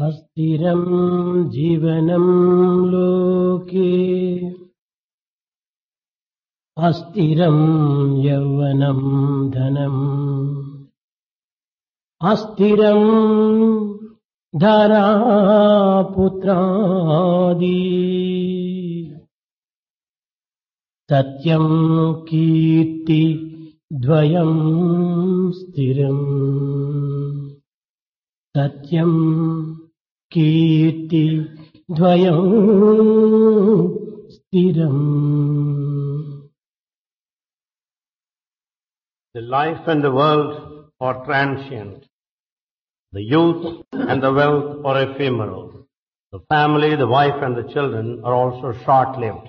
अस्थिरं जीवनं लोके अस्थिरं यौवनं धनम् अस्थिरं धरापुत्रादि सत्यं कीर्ति द्वयं स्थिरम् सत्यं कीर्ति द्वयं स्थिरम्. The life and the world are transient. The youth and the wealth are ephemeral. The family, the wife and the children are also short-lived.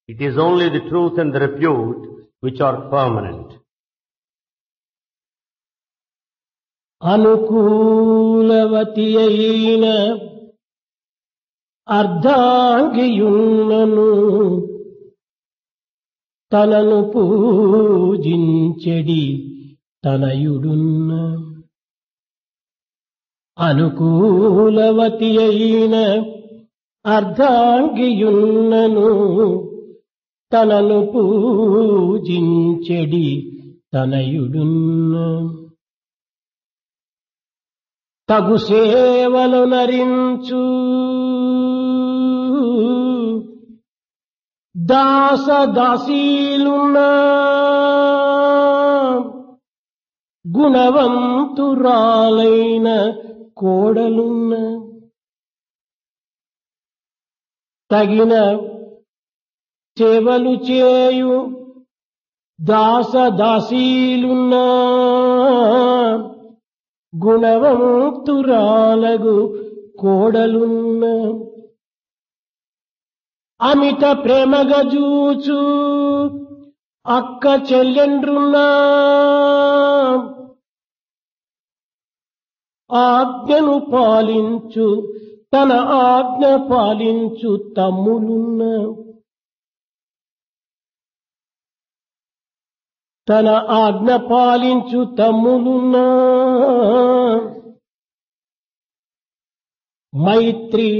It is only the truth and the repute which are permanent. అనుకూలవతి అయిన అర్ధాంగియున్నను తనను పూజించెడి తనయుడున్న అనుకూలవతి అయిన అర్ధాంగియున్నను తనను పూజించెడి తనయుడున్న తగు సేవలు నరించు దాస దాసీలున్న గుణవంతురాలైన కోడలున్న తగిన సేవలు చేయు దాస దాసీలున్న గుణవంతురాలగు కోడలున్న అమిత ప్రేమగా జూచు అక్క చెల్లెండ్రున్నా ఆజ్ఞను పాలించు తన ఆజ్ఞ పాలించు తమ్ములున్న తన ఆజ్ఞ పాలించు తమ్ములున్న మైత్రి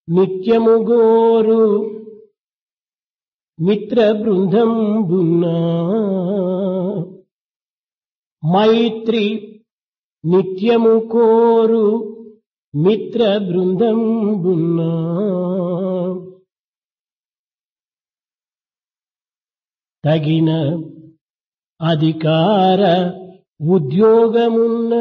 నిత్యము గోరు మిత్ర బృందం బున్నా మైత్రి నిత్యము కోరు మిత్ర బృందం బున్నా తగిన అధికార ఉద్యోగమున్న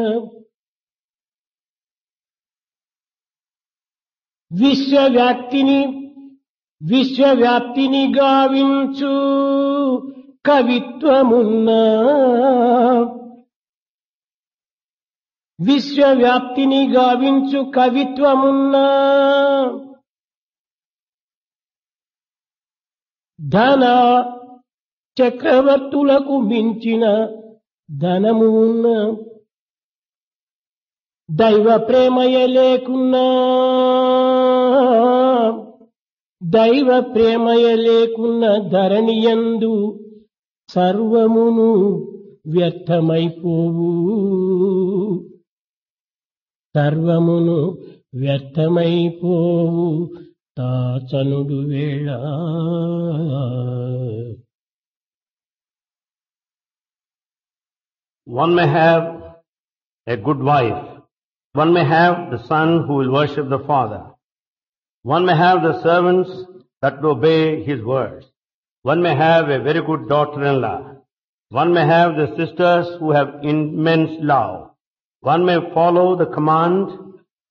విశ్వవ్యాప్తిని గావించు కవిత్వమున్న విశ్వవ్యాప్తిని గావించు కవిత్వమున్న ధన చక్రవర్తులకు మించిన ధనము ఉన్న దైవ ప్రేమయ లేకున్న ధరణియందు సర్వమును వ్యర్థమైపోవు తాచనుడు వేళ. One may have a good wife. One may have the son who will worship the father. One may have the servants that will obey his words. One may have a very good daughter-in-law. One may have the sisters who have immense love. One may follow the command,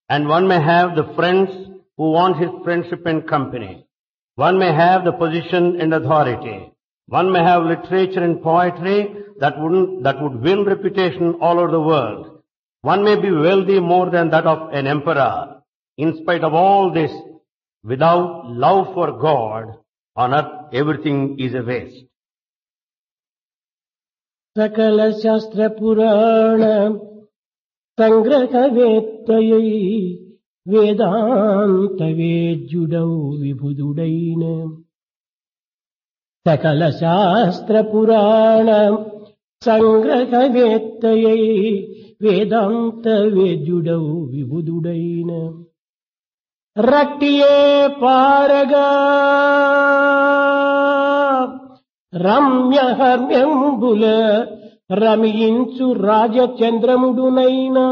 and one may have the friends who want his friendship and company. One may have the position and authority. One may have literature and poetry that would win reputation all over the world. One may be wealthy more than that of an emperor. In spite of all this, without love for God, on earth everything is a waste. సకల శాస్త్ర పురాణ సంగ్రహవేత్తయై వేదాంత వేద్యుడౌ విభుదుడైన సకల శాస్త్ర పురాణ సంగ్రహవేత్తయై వేదాంత వేద్యుడవు విబుధుడైన రట్టియే పారగా రమ్యహర్మ్యంబుల రమియించు రాజచంద్రముడునైనా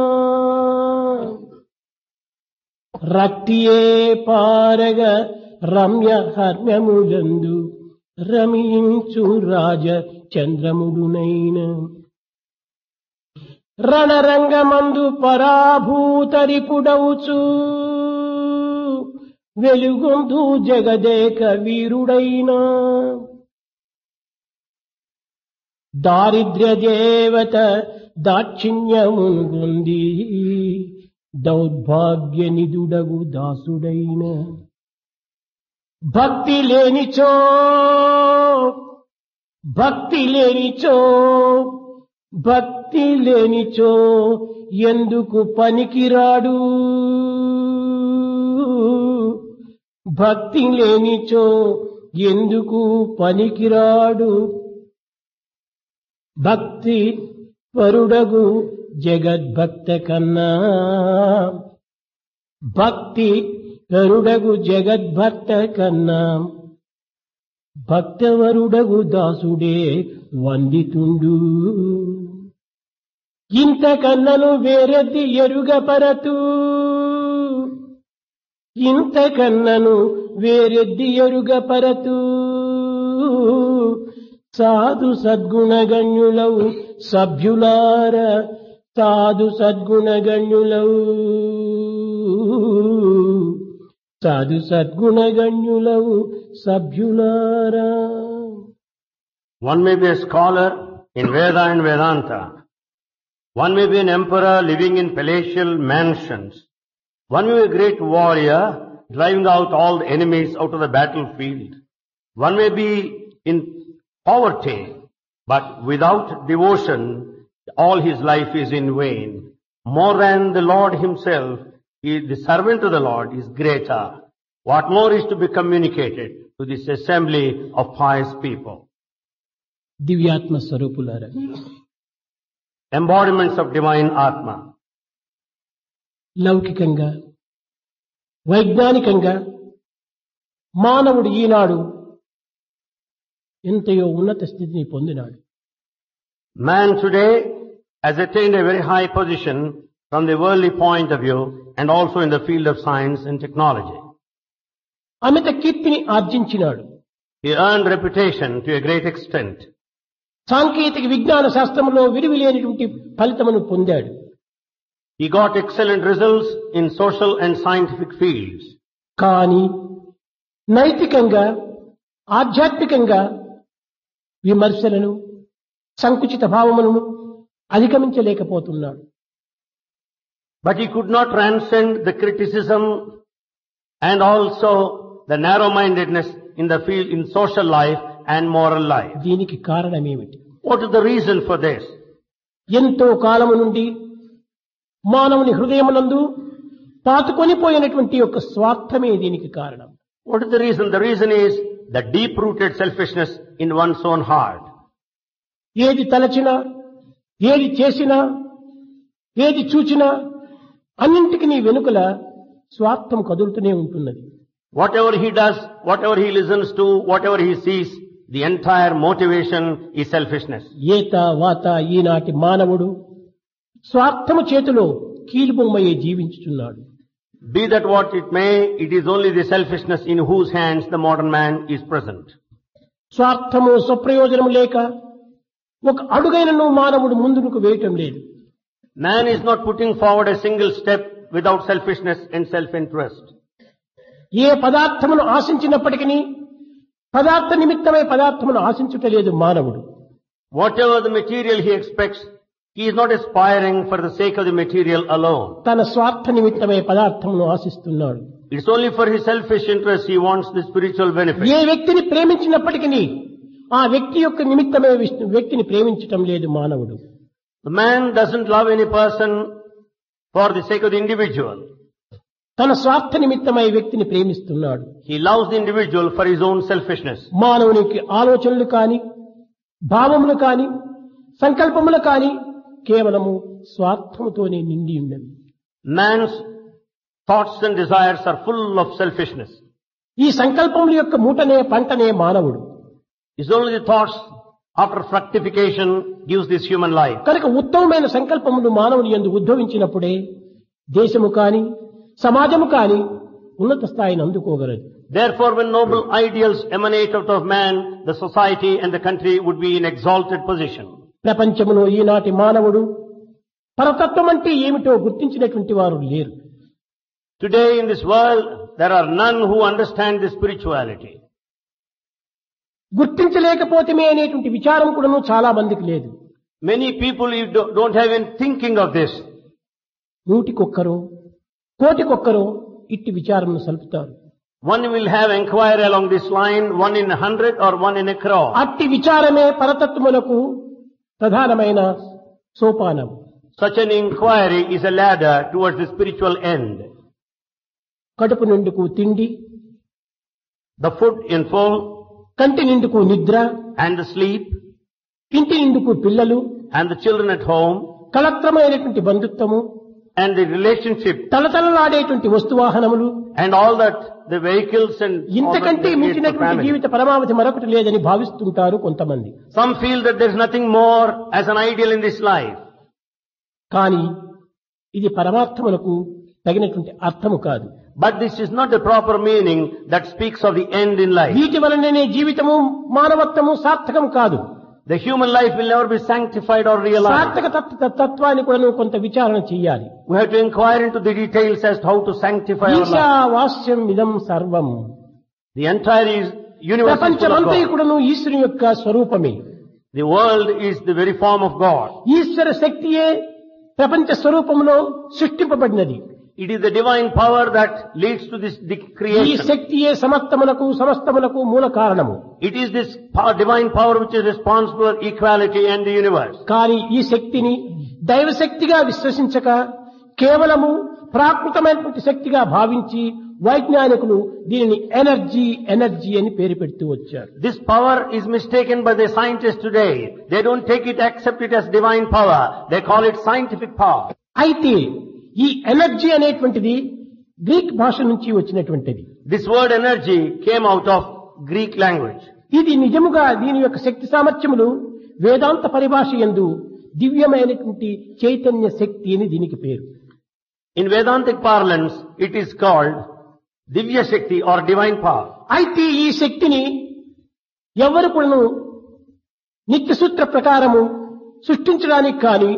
రట్టియే పారగా రమ్యహర్మ్యములందు రమియించు రాజచంద్రముడునైనా రణరంగమందు పరాభూతరిపుడవుచు వెలుగొందు జగదేక వీరుడైనా దారిద్ర్య దేవత దాక్షిణ్యమునుగొంది దౌర్భాగ్య నిదుడగు దాసుడైన భక్తి లేనిచో ఎందుకు పనికిరాడు భక్తి లేనిచో ఎందుకు పనికిరాడు భక్తి పరుడగు జగద్భక్త కన్నా భక్తి పరుడగు జగద్భక్త కన్నా భక్తవరుడగు దాసుడే వందితుండు ఇంతకన్నను వేరెద్ది ఎరుగపరతు ఇంతకన్నను వేరెద్ది ఎరుగపరతు సాధు సద్గుణగణ్యులవు సభ్యులార సాధు సద్గుణగణ్యులవు సాధు సద్గుణగణ్యులవు సభ్యులారా. One may be a scholar in Veda and Vedanta. One may be an emperor living in palatial mansions. One may be a great warrior driving out all the enemies out of the battlefield. One may be in poverty, but without devotion, all his life is in vain. More than the Lord himself, the servant of the Lord is greater. What more is to be communicated to this assembly of pious people? దివ్యాత్మ స్వరూపులారా, Embodiments of divine Atma. లౌకికంగా వైజ్ఞానికంగా మానవుడు ఈనాడు ఎంతయో ఉన్నత స్థితిని పొందినాడు. Man today has attained a very high position from the worldly point of view and also in the field of science and technology. అమిత కీర్తిని ఆర్జించినాడు. He earned reputation to a great extent. సాంకేతిక విజ్ఞాన శాస్త్రంలో విలువలేనిటువంటి ఫలితమును పొందాడు. He got excellent results in social and scientific fields. కానీ నైతికంగా ఆధ్యాత్మికంగా విమర్శలను సంకుచిత భావములను అధిగమించలేకపోతున్నాడు. But he could not transcend the criticism and also the narrow-mindedness in the field, in social life and moral life. దీనికి కారణమేమిటి? What is the reason for this? ఎంతో కాలము నుండి మానవుని హృదయమునందు పాతుకొనిపోయినటువంటి యొక్క స్వార్థమే దీనికి కారణం. What is the reason? The reason is the deep-rooted selfishness in one's own heart. ఏది తలచినా, ఏది చేసినా, ఏది చూచినా అన్నింటికి నీ వెనుకల స్వార్థం కదులుతూనే ఉంటున్నది. Whatever he does, whatever he listens to, whatever he sees, the entire motivation is selfishness. ఏత వాత ఈనాటి మానవుడు స్వార్థము చేతిలో కీలుబొమ్మయ్యే జీవించుచున్నాడు. Be that what it may, it is only the selfishness in whose hands the modern man is present. స్వార్థము స్వప్రయోజనము లేక ఒక అడుగైనను మానవుడు ముందుకు వేయటం లేదు. Man is not putting forward a single step without selfishness and self-interest. ఏ పదార్థమును ఆశించినప్పటికీ పదార్థ నిమిత్తమై పదార్థమును ఆశించుటలేదు మానవుడు. Whatever the material he expects, he is not aspiring for the sake of the material alone. తన స్వార్థ నిమిత్తమై పదార్థమును ఆశిస్తున్నాడు. It's only for his selfish interest he wants the spiritual benefit. ఏ వ్యక్తిని ప్రేమించినప్పటికీ ఆ వ్యక్తి యొక్క నిమిత్తమే వ్యక్తిని ప్రేమించటం లేదు మానవుడు. The man doesn't love any person for the sake of the individual. తన స్వార్థ నిమిత్తమై వ్యక్తిని ప్రేమిస్తున్నాడు. He loves the individual for his own selfishness. మానవునికి ఆలోచనలు కాని, భావములు కాని, సంకల్పములు కాని కేవలము స్వార్థముతోనే నిండి ఉన్నవి. Man's thoughts and desires are full of selfishness. ఈ సంకల్పముల యొక్క మూటనే పంటనే మానవుడు. It's only the thoughts after fructification gives this human life. కనుక ఉత్తమమైన సంకల్పములు మానవుని యందు ఉద్భవించినప్పుడే దేశము కాని సమాజము కాని ఉన్నత స్థాయిని అందుకోగలదు. Therefore, when noble ideals emanate out of man, the society and the country would be in exalted position. ప్రపంచములో ఈనాటి మానవుడు పరతత్వం అంటే ఏమిటో గుర్తించినటువంటి వారు లేరు. Today in this world, there are none who understand this spirituality. గుర్తించలేకపోతమే అనేటువంటి విచారం కూడాను చాలా మందికి లేదు. Many people don't have any thinking of this. నూటికొక్కరో కోటికొక్కరో ఇట్టి విచారమును సలుపుతారు. One will have inquiry along this line, one in 100 or one in a crore. అట్టి విచారమే పరతత్వములకు ప్రధానమైన సోపానం. Such an inquiry is a ladder towards the spiritual end. కడుపు నిండుకు తిండి, The food in full కంటి నిండుకు నిద్ర, and the sleep ఇంటి నిండుకు పిల్లలు, and the children at home కళత్రమైనటువంటి బంధుత్వము, and the relationship తలతలలాడేటువంటి వస్తువాహనములు, and all that, the vehicles and all that ఇంతకంటే they create for మించినటువంటి family. జీవిత పరమావధి మరొకటి లేదని భావిస్తుంటారు కొంతమంది. Some feel that there is nothing more as an ideal in this life. కానీ ఇది పరమార్థములకు తగినటువంటి అర్థము కాదు. But this is not the proper meaning that speaks of the end in life. వీటి వలననే జీవితము మానవత్వము సార్థకం కాదు. The human life will never be sanctified or realized. సార్థక తత్వాన్ని కూడా కొంత విచారణ చేయాలి. We have to inquire into the details as to how to sanctify our life. ఈశావాస్యం ఇదం సర్వం. The entire universe is full of ప్రపంచమంతా God. కూడాను ఈశ్వరుని యొక్క స్వరూపమే. The world is the very form of God. ఈశ్వర శక్తియే ప్రపంచ స్వరూపంలో సృష్టింపబడినది. It is the divine power that leads to this ఈ creation. శక్తియే సమస్తమునకు మూల కారణము. It is this divine power which is responsible for equality and the universe. కానీ ఈ శక్తిని దైవశక్తిగా విశ్వసించక కేవలము ప్రాకృతమైనటువంటి శక్తిగా భావించి వైజ్ఞానికులు దీనిని ఎనర్జీ అని పేరు పెడుతూ వచ్చారు. This power is mistaken by the scientists today. They don't accept it as divine power. They call it scientific power. అయితే ఈ ఎనర్జీ అనేటువంటిది గ్రీక్ భాష నుంచి వచ్చినటువంటిది. This word energy came out of Greek language. ఇది నిజముగా దీని యొక్క శక్తి సామర్థ్యములు వేదాంత పరిభాష యందు దివ్యమైనటువంటి చైతన్య శక్తి అని దీనికి పేరు. In Vedantic parlance, it is called Divya Shakti or divine power. అయితే ఈ శక్తిని ఎవరు కూడాను నిత్య సూత్ర ప్రకారము సృష్టించడానికి కానీ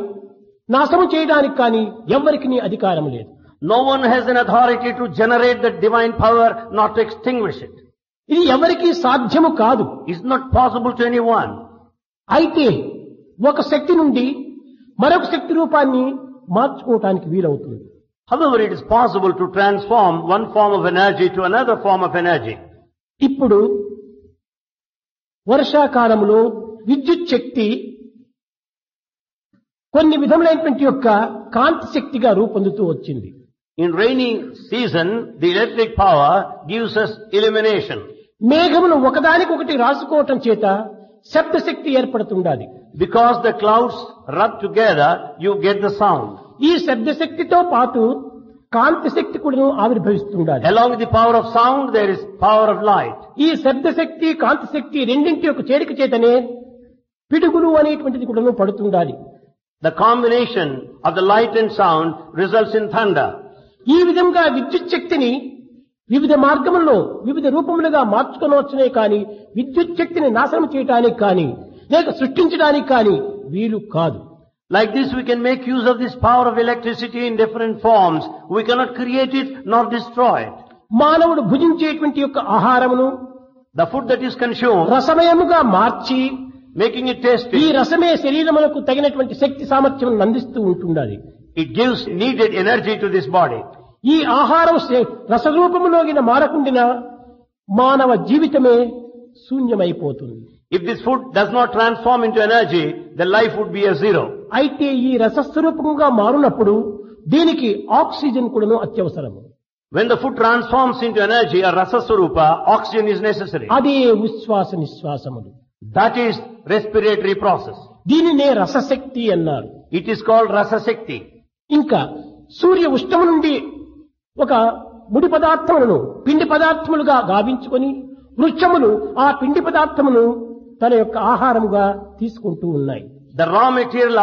నాశనం చేయడానికి కానీ ఎవరికి అధికారం లేదు. No one has an authority to generate that divine power, not to extinguish it. ఇది ఎవరికి సాధ్యము కాదు. It's not possible to anyone. అయితే ఒక శక్తి నుండి మరొక శక్తి రూపాన్ని మార్చుకోవటానికి వీలవుతుంది. However, it is possible to transform one form of energy to another form of energy. ఇప్పుడు వర్షాకాలంలో విద్యుత్ శక్తి కొన్ని విధములైనటువంటి యొక్క కాంతి శక్తిగా రూపొందుతూ వచ్చింది. In rainy season, the electric power gives us illumination. మేఘములు ఒకదానికొకటి రాసుకోవటం చేత శబ్ద శక్తి ఏర్పడుతుండాలి. Because the clouds rub together, you get the sound. ఈ శబ్ద శక్తితో పాటు కాంతి శక్తి కూడా ఆవిర్భవిస్తుండాలి. Along with the power of sound, there is power of light. ఈ శబ్ద శక్తి కాంతి శక్తి రెండింటి యొక్క చేరిక చేతనే పిడుగులు అనేటువంటిది కూడా పడుతుండాలి. The combination of the light and sound results in thunder. ఈ విధంగా విద్యుత్ శక్తిని వివిధ మార్గముల్లో వివిధ రూపములుగా మార్చుకోవచ్చునే కానీ విద్యుత్ శక్తిని నాశనం చేయడానికి కానీ లేక సృష్టించడానికి కానీ వీలు కాదు. Like this, we can make use of this power of electricity in different forms. We cannot create it nor destroy it. మానవుడు భుజించేటువంటి యొక్క ఆహారమును The food that is consumed, రసమయముగా March making it ఈ tasty, రసమే శరీరమునకు తగినటువంటి శక్తి సామర్థ్యం అందిస్తూ ఉంటుండాలి. it gives needed energy to this body. ఈ ఆహారం రసరూపములోగిన మారకుండిన మానవ జీవితమే శూన్యమైపోతుంది. If this food does not transform into energy, the life would be a zero. అయితే ఈ రసస్వరూపంగా మారునప్పుడు దీనికి ఆక్సిజన్ కూడాను అత్యవసరము. When the food transforms into energy, a rasa swarupa, oxygen is necessary. అదే ఉచ్ఛ్వాస నిశ్వాసములు. That is respiratory process. దీనినే రసశక్తి అన్నారు. It is called Rasa Shakti. ఇంకా సూర్య ఉష్ణము నుండి ఒక ముడి పదార్థములను పిండి పదార్థములుగా గావించుకొని వృక్షములు ఆ పిండి పదార్థమును తన యొక్క ఆహారముగా తీసుకుంటూ ఉన్నాయి. The raw material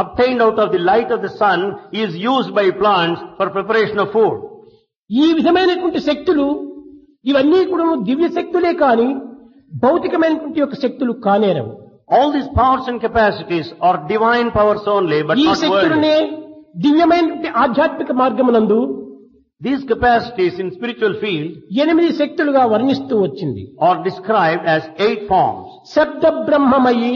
obtained out of the light of the sun is used by plants for preparation of food. ఈ విధమైనటువంటి శక్తులు ఇవన్నీ కూడా దివ్య శక్తులే కాని భౌతికమైనటువంటి యొక్క శక్తులు కానేరవు. All these powers and capacities are divine powers only, but ఈ not శక్తులనే worldly. దివ్యమైనటువంటి ఆధ్యాత్మిక మార్గమునందు These capacities in spiritual field 8 శక్తులుగా వర్ణిస్తూ వచ్చింది. are described as 8 forms. శబ్ద బ్రహ్మమయి,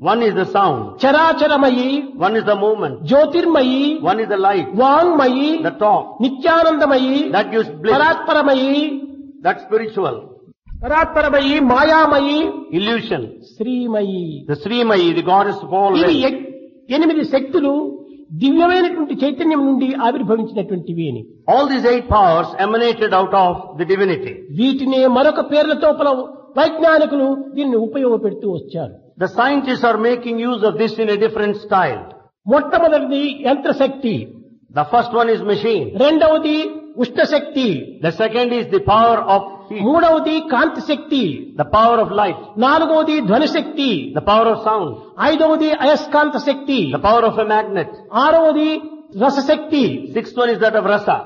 One is the sound, చరాచరమయి, one is the movement, Jyotirmayi, one is the light, వాంగ్మయి, the talk, నిత్యానందమయి, that gives bliss, పరాత్పరమయి, that's spiritual, పరాత్పరమయి, మాయామయి, illusion, Srimayi. the Srimayi, the goddess of all ఇవి realms. 8 శక్తులు దివ్యమైనటువంటి చైతన్యం నుండి ఆవిర్భవించినటువంటివి అని. All these 8 powers emanated out of the divinity. వీటినే మరొక పేర్లతో వైజ్ఞానికులు దీన్ని ఉపయోగపెడుతూ వచ్చారు. The scientists are making use of this in a different style. మొట్టమొదటిది యంత్రశక్తి, The first one is machine. రెండవది ఉష్ణశక్తి, The second is the power of heat, మూడవది కాంతి శక్తి, the power of light, నాలుగవది ధ్వనిశక్తి, the power of sound, ఐదవది అయస్కాంత శక్తి, the power of a magnet. ఆరవది రసశక్తి, Sixth one is that of rasa.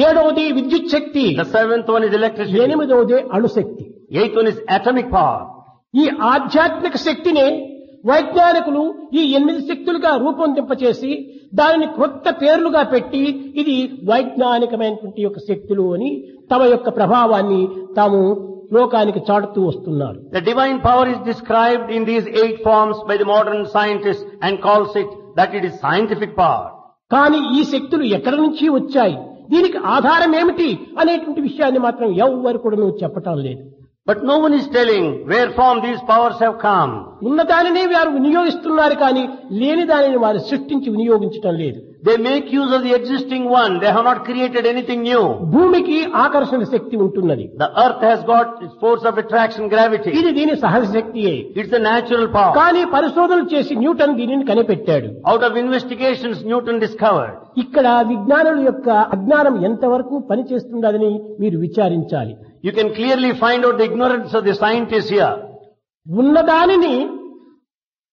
ఏడవది విద్యుత్ శక్తి, The seventh one is electricity. ఎనిమిదవది అణుశక్తి. Eighth one is atomic power. ఈ ఆధ్యాత్మిక శక్తిని వైజ్ఞానికులు ఈ 8 శక్తులుగా రూపొందింపచేసి దానిని కొత్త పేర్లుగా పెట్టి ఇది వైజ్ఞానికమైనటువంటి యొక్క శక్తులు అని తమ యొక్క ప్రభావాన్ని తాము లోకానికి చాటుతూ వస్తున్నారు. The divine power is described in these 8 forms by the modern scientists and calls it that it is scientific power. కానీ ఈ శక్తులు ఎక్కడి నుంచి వచ్చాయి, దీనికి ఆధారం ఏమిటి అనేటువంటి విషయాన్ని మాత్రం ఎవ్వరు కూడా చెప్పటం లేదు. But no one is telling where from these powers have come. ఉన్నదానినే వారు వినియోగిస్తున్నారు కానీ లేని దానిని వారు సృష్టించి వినియోగించటం లేదు. They make use of the existing one. They have not created anything new. భూమికి ఆకర్షణ శక్తి ఉంటున్నది. The earth has got its force of attraction, gravity. ఇది దీని సహజ శక్తియే. It's the natural power. కానీ పరిశోధనలు చేసి న్యూటన్ దీనిని కనిపెట్టాడు. Out of investigations, Newton discovered. ఇక్కడ విజ్ఞానుల యొక్క అజ్ఞానం ఎంతవరకు పనిచేస్తున్నదని మీరు విచారించాలి. You can clearly find out the ignorance of the scientists here. ఉన్నదానిని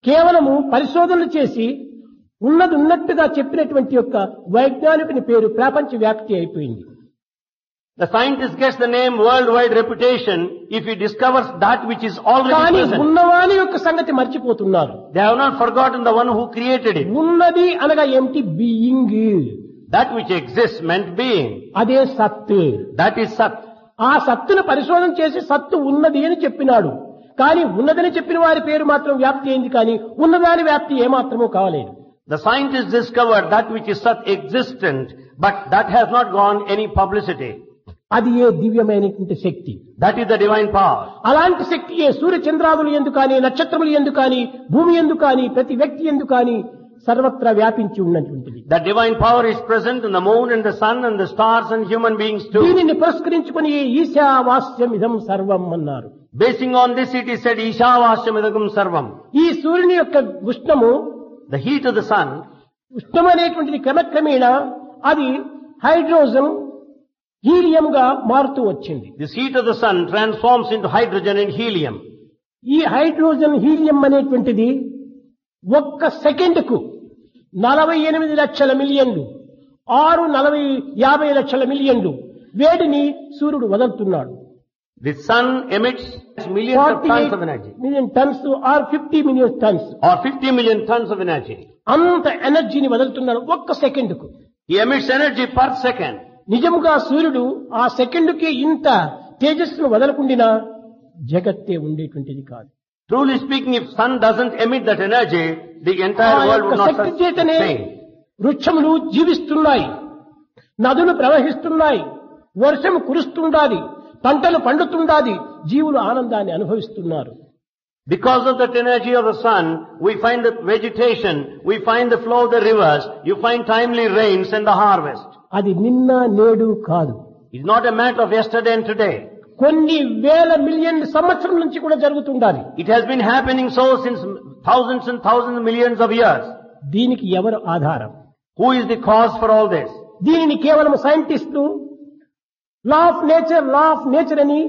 కేవలము పరిశోధనలు చేసి ఉన్నది ఉన్నట్టుగా చెప్పినటువంటి యొక్క వైజ్ఞానికుని పేరు ప్రపంచ వ్యాప్తి అయిపోయింది. The scientist gets the name worldwide reputation if he discovers that which is already కానీ present. ఉన్నవాని యొక్క సంగతి మర్చిపోతున్నారు. They have not forgotten the one who created it. ఉన్నది అనగా ఏమిటి? Being. That which exists meant being. అదే సత్. That is Sat. ఆ సత్తును పరిశోధన చేసి సత్తు ఉన్నది అని చెప్పినాడు. కానీ ఉన్నదని చెప్పిన వారి పేరు మాత్రం వ్యాప్తి అయింది కానీ ఉన్నదాని వ్యాప్తి ఏమాత్రమూ కాలేదు. The scientists discovered that which is Sat existent, but that has not gone any publicity. అది ఏ దివ్యమైనటువంటి శక్తి. That is the divine power. అలాంటి శక్తియే సూర్య చంద్రాదులు ఎందు కానీ నక్షత్రములు ఎందు కానీ భూమి ఎందు కానీ ప్రతి వ్యక్తి ఎందు కానీ సర్వత్రా వ్యాపించి ఉన్నటువంటిది. That divine power is present in the moon and the sun and the stars and human beings too. దీనిని పురస్కరించుకుని ఈశావాస్యం ఇదం సర్వం అన్నారు. Basing on this it is said Ishavasyamadagam Sarvam. ఈ సూర్యుని యొక్క ఉష్ణము, The heat of the sun, ఉష్ణం అనేటువంటిది క్రమక్రమేణా అది హైడ్రోజన్ హీలియం గా మారుతూ వచ్చింది. this heat of the sun transforms into hydrogen and helium. ఈ హైడ్రోజన్ హీలియం అనేటువంటిది ఒక్క సెకండ్కు 48 లక్షల మిలియన్లు 50 లక్షల మిలియన్లు వేడిని సూర్యుడు వదులుతున్నాడు. The sun emits millions of tons of energy. Million tons or 50 million tons. Or 50 million tons of energy. అంత ఎనర్జీని వదులుతున్నాడు ఒక్క సెకండ్కు. He emits energy per second. నిజముగా సూర్యుడు ఆ సెకండ్కి ఇంత తేజస్సును వదలకుండినా జగత్తే ఉండేటువంటిది కాదు. Truly speaking, if sun doesn't emit that energy, the entire ఆ world యొక్క would not శక్తి చేతనే sustain. వృక్షములు జీవిస్తున్నాయి, నదులు ప్రవహిస్తున్నాయి, వర్షం కురుస్తుండాలి, పంటలు పండుతుండాలి, జీవులు ఆనందాన్ని అనుభవిస్తున్నారు. Because of that energy of the sun, we find the vegetation, we find the flow of the rivers, you find timely rains and the harvest. అది నిన్న నేడు కాదు. It's not a matter of yesterday and today. కొన్ని వేల million సంవత్సరం నుంచి కూడా జరుగుతుండాలి. It has been happening so since thousands and thousands, millions of years. దీనికి ఎవరు ఆధారం? Who is the cause for all this? దీనిని కేవలం సైంటిస్టులు లా ఆఫ్ నేచర్ అని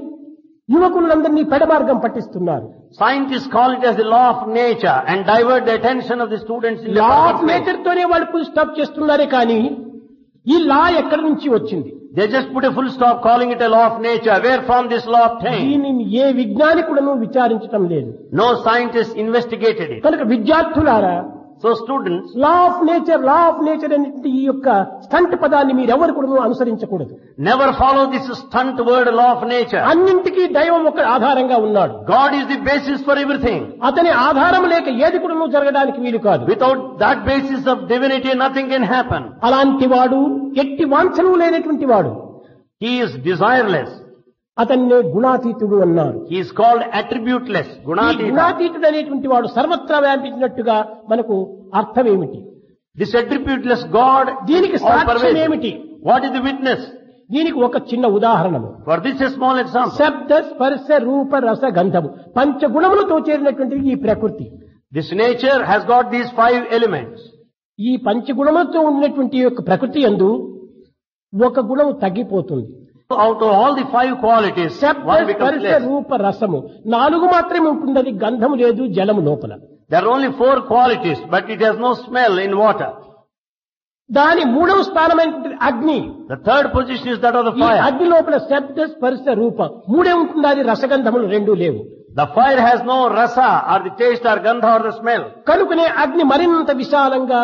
యువకులందరినీ పెడమార్గం పట్టిస్తున్నారు. Scientists call it as the law of nature and divert the attention of the students in the law proper of place. Nature తోనే వాళ్ళు full stop చేస్తున్నారే కానీ ఈ లా ఎక్కడి నుంచి వచ్చింది? They just put a full stop calling it a law of nature. Where from this law obtained? దీనిని ఏ విజ్ఞానికులను విచారించడం లేదు. No scientist investigated it. కనుక విద్యార్థులారా, So students, law of nature అనే ఈ యొక్క స్టంట్ పదాన్ని మీరెవరు కూడా అనుసరించకూడదు. never follow this stunt word law of nature. అన్నింటికీ దైవం ఒక ఆధారంగా ఉన్నాడు. God is the basis for everything. అతని ఆధారం లేక ఏది కూడా జరగడానికి వీలు కాదు. Without that basis of divinity, nothing can happen. అలాంటి వాడు ఎట్టి వాంఛనము లేనటువంటి వాడు. He is desireless. అతన్నే గుణాతీతుడు అన్నారు. He is called attributeless. ఈ Gunatita. గుణాతీతుడు అనేటువంటి వాడు సర్వత్రా వ్యాపించినట్టుగా మనకు అర్థం ఏమిటి? This attributeless God దీనికి is all సాక్ష్యం pervasive. ఏమిటి? What is the witness? దీనికి ఒక చిన్న ఉదాహరణము. For this a small example. శబ్ద స్పర్శ రూప రస గంధము పంచగుణములతో చేరినటువంటి ఈ ప్రకృతి. This nature has got these 5 elements. ఈ పంచగుణములతో ఉన్నటువంటి యొక్క ప్రకృతి యందు ఒక గుణం తగ్గిపోతుంది. Out of all the 5 qualities, శబ్ద one becomes స్పర్శ less. రూప రసము 4 మాత్రమే ఉంటుంది. అది గంధము లేదు, జలము లోపల. There are only 4 qualities, but it has no smell in water. దాని 3వ స్థానమైనటువంటి అగ్ని. The third position is that of the ఈ fire. అగ్ని లోపల శబ్ద స్పర్శ రూప 3 ఉంటుంది. అది రసగంధములు 2 లేవు. The fire has no rasa or the taste or gandha or the smell. కనుకనే అగ్ని మరింత విశాలంగా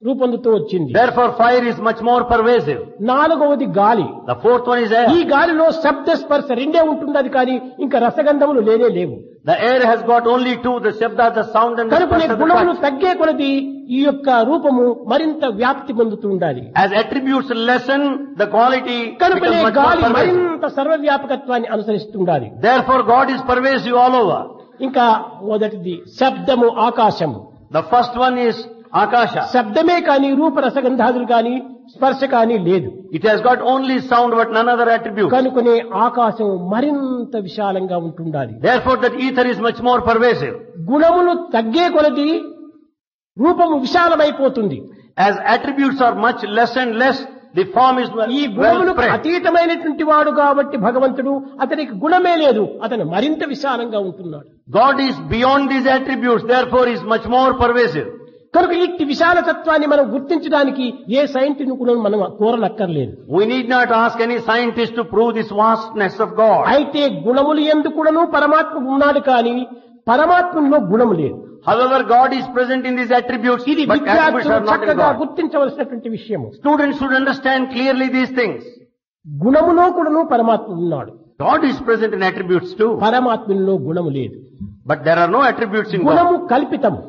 రూపొందుతూ వచ్చింది. Therefore fire is much more pervasive. 4వది గాలి. The 4th one is ఈ air. గాలిలో శబ్ద స్పర్శ 2 ఉంటుంది. అది కానీ ఇంకా రసగంధములు లేవు. The air has got only 2, the shabda, the sound and the కనుకనే sparsha, the గుణములు touch. తగ్గే కొలది ఈ యొక్క రూపము మరింత వ్యాప్తి పొందుతూ ఉండాలి. As attributes lessen, the quality కనుకనే becomes much more గాలి pervasive. మరింత సర్వవ్యాపకత్వాన్ని అనుసరిస్తుండాలి. Therefore God is pervasive all over. ఇంకా మొదటిది శబ్దము ఆకాశము. The first one is akasha. శబ్దమే కానీ రూప రసగంధాదులు కానీ స్పర్శ కానీ లేదు. It has got only sound but none other attributes. కనుకనే ఆకాశం మరింత విశాలంగా ఉంటుండాలి. Therefore that ether is much more pervasive. గుణములు తగ్గే కొలది రూపము విశాలమైపోతుంది. As attributes are much less and less, the form is ఈ well గుణములకు spread. అతీతమైనటువంటి వాడు కాబట్టి భగవంతుడు అతనికి గుణమే లేదు. అతను మరింత విశాలంగా ఉంటున్నాడు. God is beyond these attributes, therefore is much more pervasive. కనుక ఇట్టి విశాల తత్వాన్ని మనం గుర్తించడానికి ఏ సైంటిస్ట్ను కూడా మనం కోరనక్కర్లేదు. We need not ask any scientist to prove this vastness of God. అయితే గుణములు ఎందు కూడాను పరమాత్మ ఉన్నాడు కానీ పరమాత్మలో గుణము లేదు. However, God is present in these attributes, ఇది but attributes విద్యార్థులు are not in చక్కగా God. గుర్తించవలసినటువంటి విషయము. Students should understand clearly these things. గుణములో కూడాను పరమాత్మ ఉన్నాడు. God is present in attributes too, పరమాత్మలో గుణము లేదు. but there are no attributes in గుణము God. కల్పితము.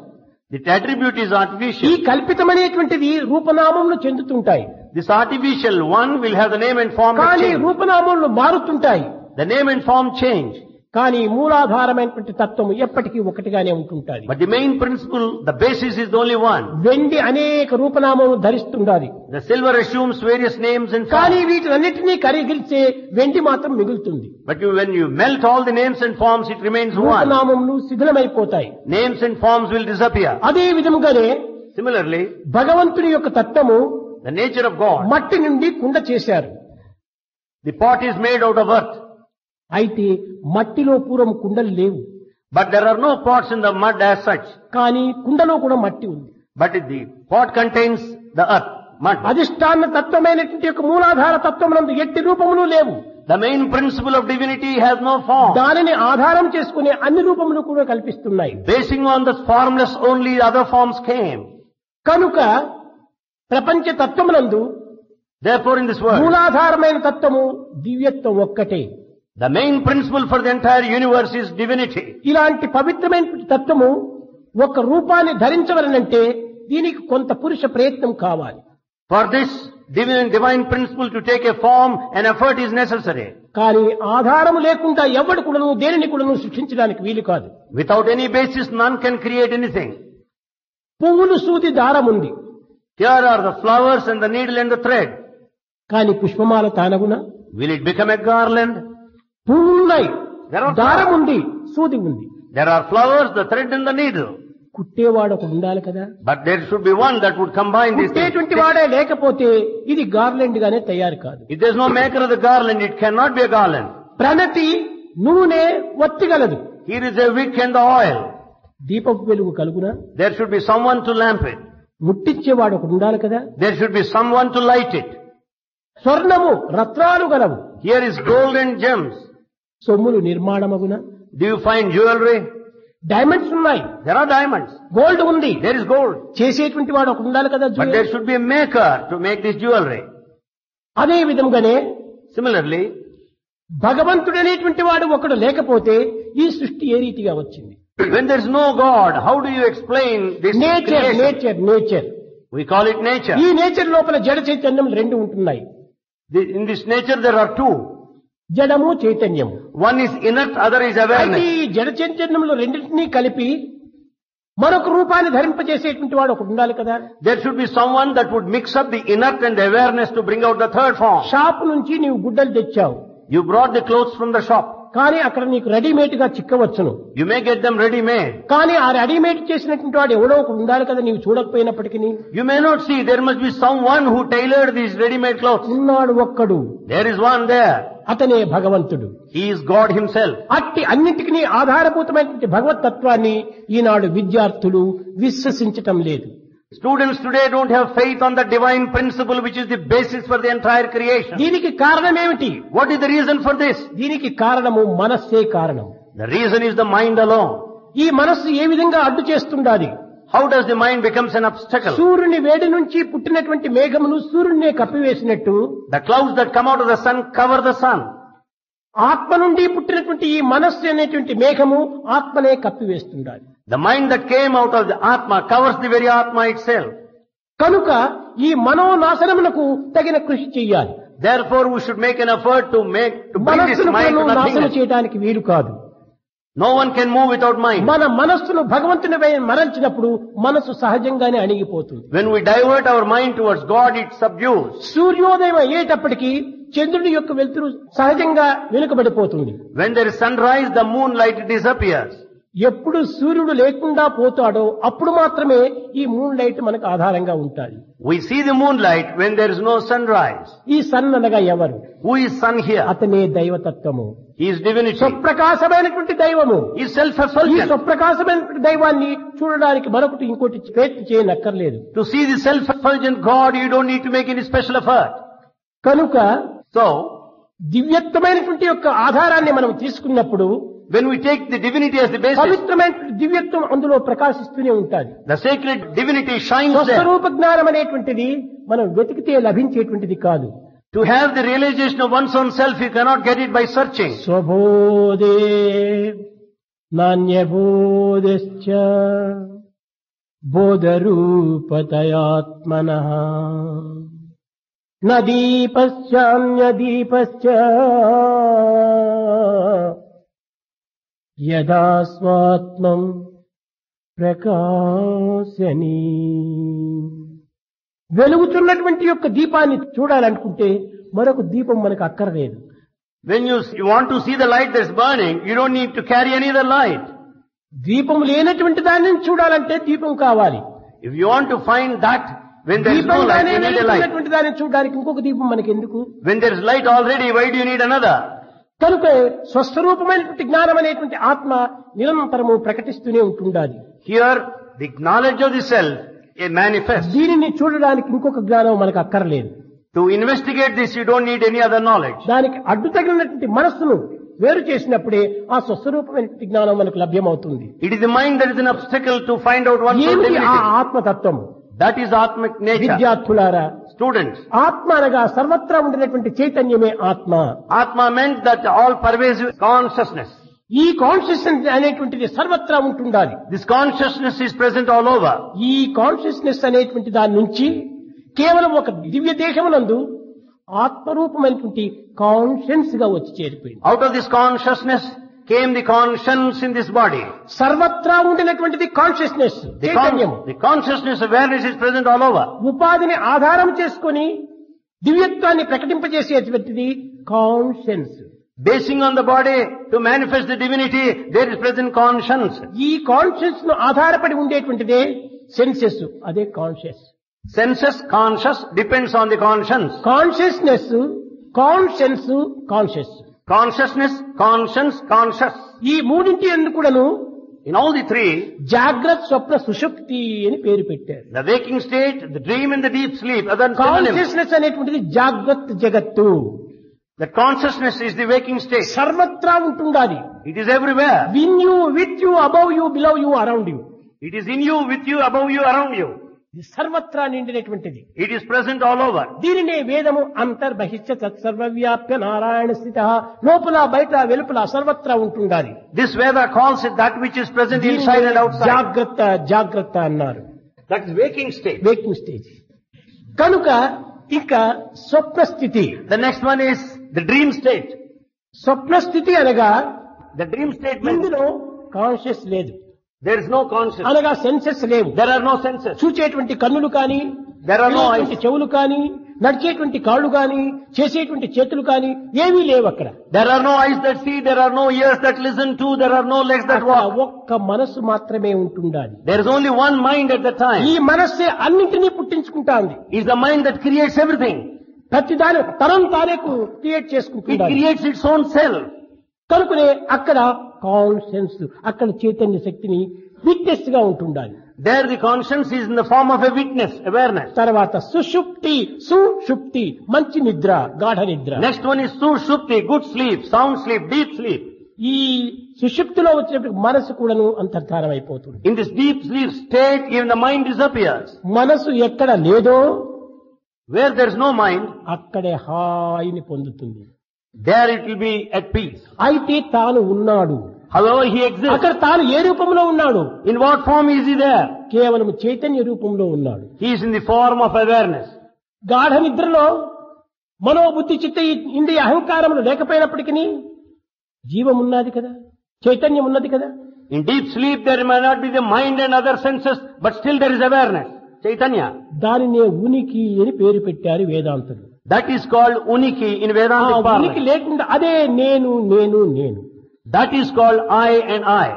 The attribute is ఈ artificial. కల్పితమనేటువంటిది రూపనామములు చెందుతుంటాయి. This artificial one will have the name and form that కానీ change. రూపనామములు మారుతుంటాయి. The name and form change. కానీ మూలాధారమైనటువంటి తత్వము ఎప్పటికీ ఒకటిగానే ఉంటుంటాది. But the main principle, the basis is the only one. వెండి అనేక రూపనామములు ధరిస్తుండాలి. The silver assumes various names and కానీ forms. వీటినన్నిటినీ కరిగిల్చే వెండి మాత్రం మిగులుతుంది. But when you melt all the names and forms, it remains one. రూపనామములు శిథిలమైపోతాయి. Names and forms will disappear. అదే విధముగానే Similarly, భగవంతుని యొక్క తత్వము the nature of God, మట్టి నుండి కుండ చేశారు. the pot is made out of earth. అయితే మట్టిలో పూర్వం కుండలు లేవు. But there are no pots in the mud as such. కానీ కుండలో కూడా మట్టి ఉంది. But the pot contains the earth, mud. అధిష్టాన తత్వమైనటువంటి యొక్క మూలాధార తత్వమునందు ఎట్టి రూపములు లేవు. The main principle of divinity has no form. దానిని ఆధారం చేసుకునే అన్ని రూపములు కూడా కల్పిస్తున్నాయి. Basing on the formless only other forms came. కనుక ప్రపంచ తత్వమునందు Therefore in this world, మూలాధారమైన తత్వము దివ్యత్వం ఒక్కటే. the main principle for the entire universe is divinity. ఇలాంటి పవిత్రమైన తత్వము ఒక రూపాన్ని ధరించవలనంటే దీనికి కొంత పురుష ప్రయత్నం కావాలి. For this divine principle to take a form, an effort is necessary. కానీ ఆధారము లేకుండా ఎవడు కూడాను దేనిని కూడాను సృష్టించడానికి వీలు కాదు. Without any basis, none can create anything. పువ్వులు సూది దారం ఉంది. Here are the flowers and the needle and the thread. కానీ పుష్పమాల తానగున Will it become a garland? పువ్వులున్నాయి, There are దారం flowers. ఉంది, సూది ఉంది. There are flowers, the thread and the needle. కుట్టేవాడు ఒకడు ఉండాలి కదా. But there should be one that would combine these things. కుట్టేటువంటి వాడే లేకపోతే ఇది గార్లెండ్ గానే తయారు కాదు. If there is no maker of the garland, it cannot be a garland. ప్రణతి నూనె ఒత్తిగలదు, Here is a wick and the oil. దీపపు వెలుగు కలుగునా? There should be someone to lamp it. ముట్టించేవాడు ఒకడు ఉండాలి కదా. There should be someone to light it. స్వర్ణము రత్నాలు గలవు, Here is gold and gems. సొమ్ములు నిర్మాణమగున. Do you find jewelry? Diamonds ఉన్నాయి, There are diamonds. Gold ఉంది, There is gold. చేసేటువంటి వాడు ఒకడు ఉండాలి కదా. But there should be a maker to make this jewelry. అదే విధంగానే Similarly, భగవంతుడనేటువంటి వాడు ఒకడు లేకపోతే ఈ సృష్టి ఏ రీతిగా వచ్చింది? when there is no God, how do you explain this nature creation? Nature nature. We call it nature. ఈ నేచర్ లోపల జడ చైతన్యం రెండు ఉంటున్నాయి. In this nature there are two. జడము చైతన్యము. One is inert, other is అయితే awareness. ఈ జడ చైతన్యంలో రెండింటినీ కలిపి మరొక రూపాన్ని ధరింపజేసేటువంటి వాడు ఒకడు ఉండాలి కదా. There should be someone that would mix up the inert and awareness to bring out the third form. Shop నుంచి నీవు గుడ్డలు తెచ్చావు, You brought the clothes from the shop. కానీ అక్కడ నీకు రెడీమేడ్ గా చిక్కవచ్చును. You may get them ready made. కానీ ఆ రెడీమేడ్ చేసినటువంటి వాడు ఎవడో ఒకడు ఉండాలి కదా, నీవు చూడకపోయినప్పటికీ. You may not see, there must be someone who tailored these ready-made clothes. ఉన్నాడు ఒక్కడు, There is one there. అతనే భగవంతుడు. He is God himself. అట్టి అన్నింటికి ఆధారభూతమైనటువంటి భగవత్ తత్వాన్ని ఈనాడు విద్యార్థులు విశ్వసించటం లేదు. Students today don't have faith on the divine principle which is the basis for the entire creation. దీనికి కారణమేమిటి? What is the reason for this? దీనికి కారణము మనస్సే కారణం. The reason is the mind alone. ఈ మనస్సు ఏ విధంగా అడ్డు చేస్తుండాలి? How does the mind becomes an obstacle? సూర్యుని వేడి నుంచి పుట్టినటువంటి మేఘములు సూర్యుడినే కప్పివేసినట్టు The clouds that come out of the sun cover the sun. ఆత్మ నుండి పుట్టినటువంటి ఈ మనస్సు అనేటువంటి మేఘము ఆత్మనే కప్పివేస్తుండాలి. The mind that came out of the Atma covers the very Atma itself. కనుక ఈ మనోనాశనమునకు తగిన కృషి చెయ్యాలి. Therefore we should make an effort to bring this మనస్సును mind to నాశనం nothingness. చేయడానికి వీలు కాదు. No one can move without mind. మన మనస్సును భగవంతుని మరల్చినప్పుడు మనస్సు సహజంగానే అణిగిపోతుంది. When we divert our mind towards God, it subdues. సూర్యోదయం అయ్యేటప్పటికి చంద్రుడి యొక్క వెలుతురు సహజంగా వెనుకబడిపోతుంది. When there is sunrise, the moonlight disappears. ఎప్పుడు సూర్యుడు లేకుండా పోతాడో అప్పుడు మాత్రమే ఈ మూన్ లైట్ మనకు ఆధారంగా ఉంటాయి. We see the moonlight when there is no sunrise. ఈ సన్ అనగా ఎవరు? Who is sun here? అతనే దైవతత్వము, He is divinity. స్వప్రకాశమైనటువంటి దైవము. He is ఈ self-effulgent. స్వప్రకాశమైనటువంటి దైవాన్ని చూడడానికి మరొకటి ఇంకోటి ప్రయత్నం చేయనక్కర్లేదు. To see the self-effulgent God, you don't need to make any special effort. కనుక So, దివ్యత్వమైనటువంటి యొక్క ఆధారాన్ని మనం తీసుకున్నప్పుడు when we take the divinity as the basis, పవిత్రమైనటువంటి దివ్యత్వం అందులో ప్రకాశిస్తూనే ఉంటుంది. the sacred divinity shines there. స్వస్వరూప జ్ఞానం అనేటువంటిది మనం వెతికితే లభించేటువంటిది కాదు. To have the realization of one's own self, you cannot get it by searching. స్వబోధే నాన్యబోధశ్చ బోధరూపతయాత్మనః న దీపశ్చాన్యదీపశ్చ యదా స్వాత్మం ప్రకాశని. వెలుగుతున్నటువంటి యొక్క దీపాన్ని చూడాలనుకుంటే మరొక దీపం మనకు అక్కర్లేదు. When you want to see the light that's burning, you don't need to carry any other light. దీపం లేనటువంటి దాన్ని చూడాలంటే దీపం కావాలి. If you want to find that, when there is no light, you need a light. దీపం దాన్ని చూడడానికి ఇంకొక దీపం మనకి ఎందుకు? When there is light already, why do you need another? కనుక స్వస్వరూపమైనటువంటి జ్ఞానం అనేటువంటి ఆత్మ నిరంతరము ప్రకటిస్తూనే ఉంటుండాలి. Here, the knowledge of the self, it manifests. దీనిని చూడడానికి ఇంకొక జ్ఞానం మనకు అక్కర్లేదు. To investigate this, you don't need any other knowledge. దానికి అడ్డు తగిలినటువంటి మనస్సును వేరు చేసినప్పుడే ఆ స్వస్వరూపమైనటువంటి జ్ఞానం మనకు లభ్యమవుతుంది. It is the mind that is an obstacle to find out one's own ఏమిటి ఆ divinity. ఆత్మతత్వము? That is Atmic nature. విద్యార్థులారా, Students, ఆత్మ అనగా సర్వత్రా ఉండినటువంటి చైతన్యమే ఆత్మ. Atma meant that all pervasive consciousness. ఈ కాన్షియస్నెస్ అనేటువంటిది సర్వత్రా ఉంటుండాలి. This consciousness is present all over. ఈ కాన్షియస్నెస్ అనేటువంటి దాని నుంచి కేవలం ఒక దివ్య దేశమునందు ఆత్మరూపమైనటువంటి కాన్షియన్స్ గా వచ్చి చేరిపోయింది. Out of this consciousness came the conscience in this body. సర్వత్రా ఉండినటువంటిది కాన్షియస్నెస్ చైతన్యము. The consciousness awareness is present all over. ఉపాధిని ఆధారం చేసుకొని దివ్యత్వాన్ని ప్రకటింపజేసేటువంటిది conscience. Basing on the body to manifest the divinity, there is present conscience. ఈ conscious ను ఆధారపడి ఉండేటువంటిదే senses, అదే conscious. Senses, conscious, depends on the conscience. Consciousness, conscience, conscious. Consciousness, conscience, conscious. ఈ మూడింటి ఎందుకు కూడాను In all the three, జాగ్రత్త, స్వప్న, సుషుప్తి అని పేరు పెట్టారు. the waking state, the dream and the deep sleep, other synonyms. Consciousness అనేటువంటిది జాగ్రత్త జగత్తు. The consciousness is the waking state. సర్వత్రా ఉంటుండాలి. It is everywhere. Win you, with you, above you, below you, around you. It is in you, with you, above you, around you. ఇది సర్వత్రా నిండినటువంటిది. It is present all over. దీనినే వేదము అంతర్బహిష్య తత్సర్వవ్యాప్య నారాయణ స్థిత, లోపల బయట వెలుపల సర్వత్రా ఉంటుండాలి. This Veda calls it that which is present inside and outside. జాగ్రత్త, జాగ్రత్త అన్నారు. That is waking state. Waking stage. కనుక ఇక స్వప్న స్థితి. The next one is the dream state. స్వప్న స్థితి అనగా The dream state means ఇందులో కాన్షియస్ లేదు, there is no consciousness. అనగా సెన్సెస్ లేవు. There are no senses. చూచేటువంటి కన్నులు కాని, There are no వినేటువంటి eyes. చెవులు కాని, నడిచేటువంటి కాళ్ళు కాని, చేసేటువంటి చేతులు కాని ఏమీ లేవు అక్కడ. There are no eyes that see. There are no ears that listen to. There are no legs that అక్కడ walk. ఒక్క మనసు మాత్రమే ఉంటుండాలి. There is only one mind at the time. ఈ మనస్సే అన్నింటినీ పుట్టించుకుంటాంది. Is the mind that creates everything. ప్రతి దాని తరం తానేకు క్రియేట్ It చేసుకుంటుంది. creates its own self. కనుకనే అక్కడ కాన్షియన్స్, అక్కడ చైతన్య శక్తిని విట్నెస్ గా ఉంటుండాలి. There the conscience is in the form of a witness, awareness. తర్వాత సుషుప్తి, సుషుప్తి, మంచి నిద్ర, గాఢ నిద్ర. Next one is sushupti, good sleep, sound sleep, deep sleep. ఈ సుషుప్తిలో వచ్చినప్పుడు మనసు కూడాను అంతర్ధానం అయిపోతుంది. In this deep sleep state, even the mind disappears. మనసు ఎక్కడ లేదో Where there is no mind, అక్కడే హాయిని పొందుతుంది. there it will be at peace. అయితే తాను ఉన్నాడు. However, he exists. అక్కడ తాను ఏ రూపంలో ఉన్నాడు? In what form is he there? కేవలం చైతన్య రూపంలో ఉన్నాడు. He is in the form of awareness. గాఢ నిద్రలో మనోబుద్ధి చిత్త ఇంద్రియ అహంకారములు లేకపోయినప్పటికీ జీవం ఉన్నది కదా, చైతన్యం ఉన్నది కదా. In deep sleep, there may not be the mind and other senses, but still there is awareness, Chaitanya. దానినే ఉనికి అని పేరు పెట్టారు వేదాంతులు. That is called uniki in ఆ Vedantic ఉనికి parlance. లేకుండా అదే నేను, నేను, నేను. That is called I and I.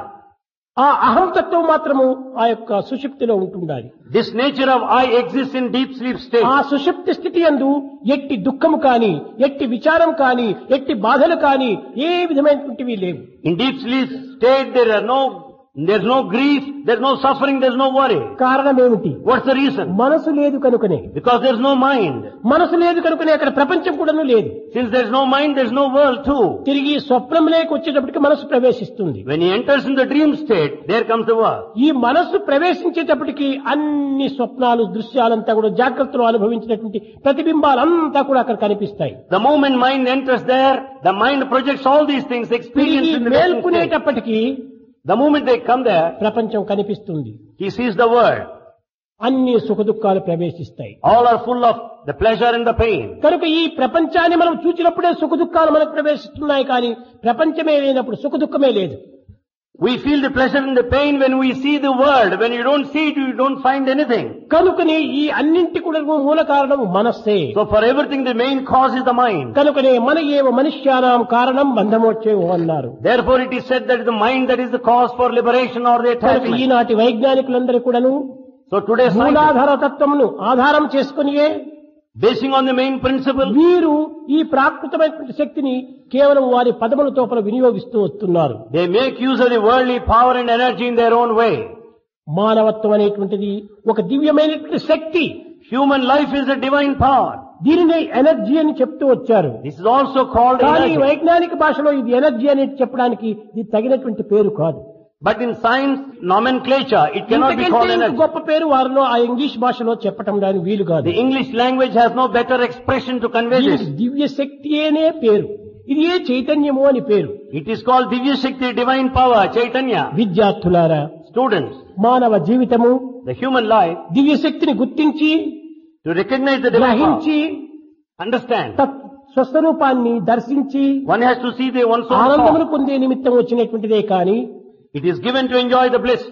ఆ అహంతత్వం మాత్రము ఆ యొక్క సుషుప్తిలో ఉంటుండాలి. This nature of I exists in deep sleep state. ఆ సుషుప్తి స్థితి యందు ఎట్టి దుఃఖము కాని, ఎట్టి విచారం కాని, ఎట్టి బాధలు కాని ఏ విధమైనటువంటివి లేవు. In deep sleep state, there's no grief, there's no suffering, there's no worry. కారణం ఏమిటి? What's the reason? మనసు లేదు కనుకనే. Because there's no mind. మనసు లేదు కనుకనే అక్కడ ప్రపంచం కూడాను లేదు. Since there's no mind, there's no world too. తిరిగి స్వప్నంలోకి వచ్చేటప్పటికి మనసు ప్రవేశిస్తుంది. When he enters in the dream state, there comes the world. ఈ మనస్సు ప్రవేశించేటప్పటికి అన్ని స్వప్నాలు, దృశ్యాలంతా కూడా జాగ్రత్తలో అనుభవించినటువంటి ప్రతిబింబాలంతా కూడా అక్కడ కనిపిస్తాయి. The moment mind enters there, the mind projects all these things experienced తిరిగి in the waking state. మేల్కొనేటప్పటికి The moment they come there, ప్రపంచం కనిపిస్తుంది. he sees the world. అన్ని సుఖ దుఃఖాలు ప్రవేశిస్తాయి. All are full of the pleasure and the pain. కనుక ఈ ప్రపంచాన్ని మనం చూచినప్పుడే సుఖ దుఃఖాలు మనకు ప్రవేశిస్తున్నాయి, కానీ ప్రపంచమే లేనప్పుడు సుఖ దుఃఖమే లేదు. We feel the pleasure and the pain when we see the world. When you don't see it, you don't find anything. కనుకనే ఈ అన్నింటి కూడా మూల కారణం మనస్సే. So for everything, the main cause is the mind. కనుకనే మన ఏవ మనుష్యానాం కారణం బంధమోక్షేమో అన్నారు. Therefore it is said that the mind that is the cause for liberation or the కనుక attachment. ఈనాటి వైజ్ఞానికులందరూ కూడాను So today's scientists, మూలాధార తత్వమును ఆధారం చేసుకునియే basing on the main principle, వీరు ఈ ప్రాకృతమైనటువంటి శక్తిని కేవలం వారి పదముల తోపల వినియోగిస్తూ వస్తున్నారు. they make use of the worldly power and energy in their own way. మానవత్వం అనేటువంటిది ఒక దివ్యమైనటువంటి శక్తి. Human life is a divine power. దీనినే ఎనర్జీ అని చెప్తూ వచ్చారు. This is also called కానీ energy. వైజ్ఞానిక భాషలో ఇది ఎనర్జీ అని చెప్పడానికి ఇది తగినటువంటి పేరు కాదు. But in science nomenclature, it cannot be called ఇంతకంటే ఇంత energy. గొప్ప పేరు వారిలో ఆ ఇంగ్లీష్ భాషలో చెప్పటం దాని వీలు కాదు. The English language has no better expression to convey this. దీనికి దివ్య శక్తి అనే పేరు, ఇది ఏ చైతన్యము అని పేరు. It is called Divya Shakti, divine power, Chaitanya. విద్యార్థులారా, Students, మానవ జీవితము the human life, దివ్య శక్తిని గుర్తించి, to recognize the divine power, గ్రహించి, understand. స్వస్వరూపాన్ని దర్శించి One has to see the one's own ఆనందమును form. పొందే నిమిత్తం వచ్చినటువంటిదే కానీ It is given to enjoy the bliss.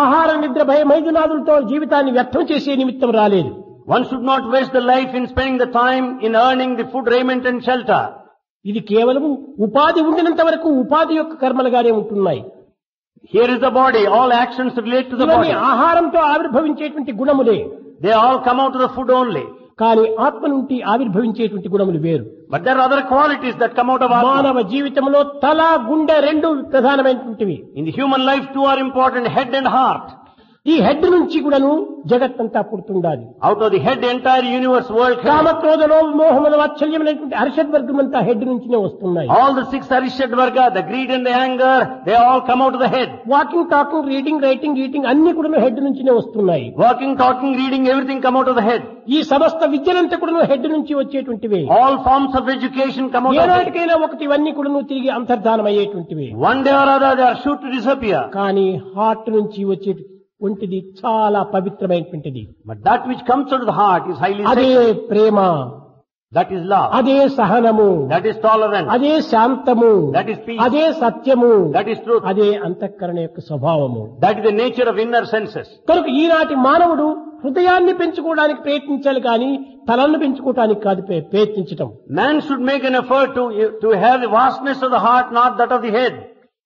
ఆహార నిద్ర భయ మైదునాదులతో జీవితాన్ని వ్యర్థం చేసే నిమిత్తం రాలేదు. One should not waste the life in spending the time in earning the food, raiment and shelter. ఇది కేవలం ఉపాధి ఉండినంత వరకు ఉపాధి యొక్క కర్మలుగానే ఉంటున్నాయి. Here is the body. All actions relate to the ఇవన్నీ body. ఆహారంతో ఆవిర్భవించేటువంటి గుణములే. They all come out of the food only. కానీ ఆత్మ నుండి ఆవిర్భవించేటువంటి గుణములు వేరు. But there are other qualities that come out of Atma. మానవ జీవితంలో తల గుండె రెండు ప్రధానమైనటువంటివి. In the human life, two are important, head and heart. ఈ హెడ్ నుంచి కూడాను జగత్తంతా పుడుతుండాలి. Out of the head, the entire universe, world, కామక్రోధలో మోహముల వాత్సల్యమైనటువంటి Harshad వర్గం అంతా హెడ్ నుంచినే వస్తున్నాయి. all the six Arishad Varga, the greed and the anger, they all come out of the head. Walking, talking, reading, writing, eating అన్ని కూడా head నుంచినే వస్తున్నాయి. Walking, talking, reading, everything come out of the head. ఈ సమస్త విద్యలంతా కూడా head నుంచి వచ్చేటువంటివి. All forms of education come out of the head. ఏనాటికైనా ఒకటి ఇవన్నీ కూడా తిరిగి అంతర్ధానం అయ్యేటువంటివి. One day or other, they are sure to disappear. కానీ హార్ట్ నుంచి వచ్చే ఒంటిది చాలా పవిత్రమైనటువంటిది. But that which comes out of the heart is highly అదే sacred. Prema, That is love. అదే సహనము, That is tolerance. అదే శాంతము, That is peace. అదే సత్యము, That is truth. అదే అంతఃకరణ యొక్క స్వభావము. That is the nature of inner senses. కనుక ఈనాటి మానవుడు హృదయాన్ని పెంచుకోవడానికి ప్రయత్నించాలి కానీ తలను పెంచుకోవడానికి కాదు ప్రయత్నించటం. Man should make an effort to have the vastness of the heart, not that of the head.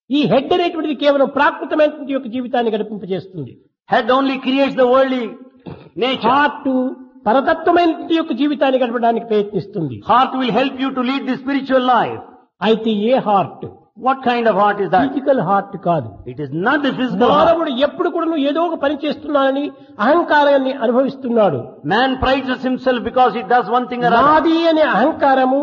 ఈ హెడ్ అనేటువంటిది కేవలం ప్రాకృతమైనటువంటి యొక్క జీవితాన్ని గడిపింపజేస్తుంది. Head only creates the worldly nature. Heart పరతత్వమైనటువంటి యొక్క జీవితాన్ని గడపడానికి ప్రయత్నిస్తుంది. Heart will help you to lead the spiritual life. అయితే ఏ heart? What kind of heart is that? Physical heart కాదు. It is not the physical heart. మానవుడు ఎప్పుడు కూడా ఏదో ఒక పని చేస్తున్నానని అహంకారాన్ని అనుభవిస్తున్నాడు. Man prides himself because he does one thing or other. నాది అనే అహంకారము,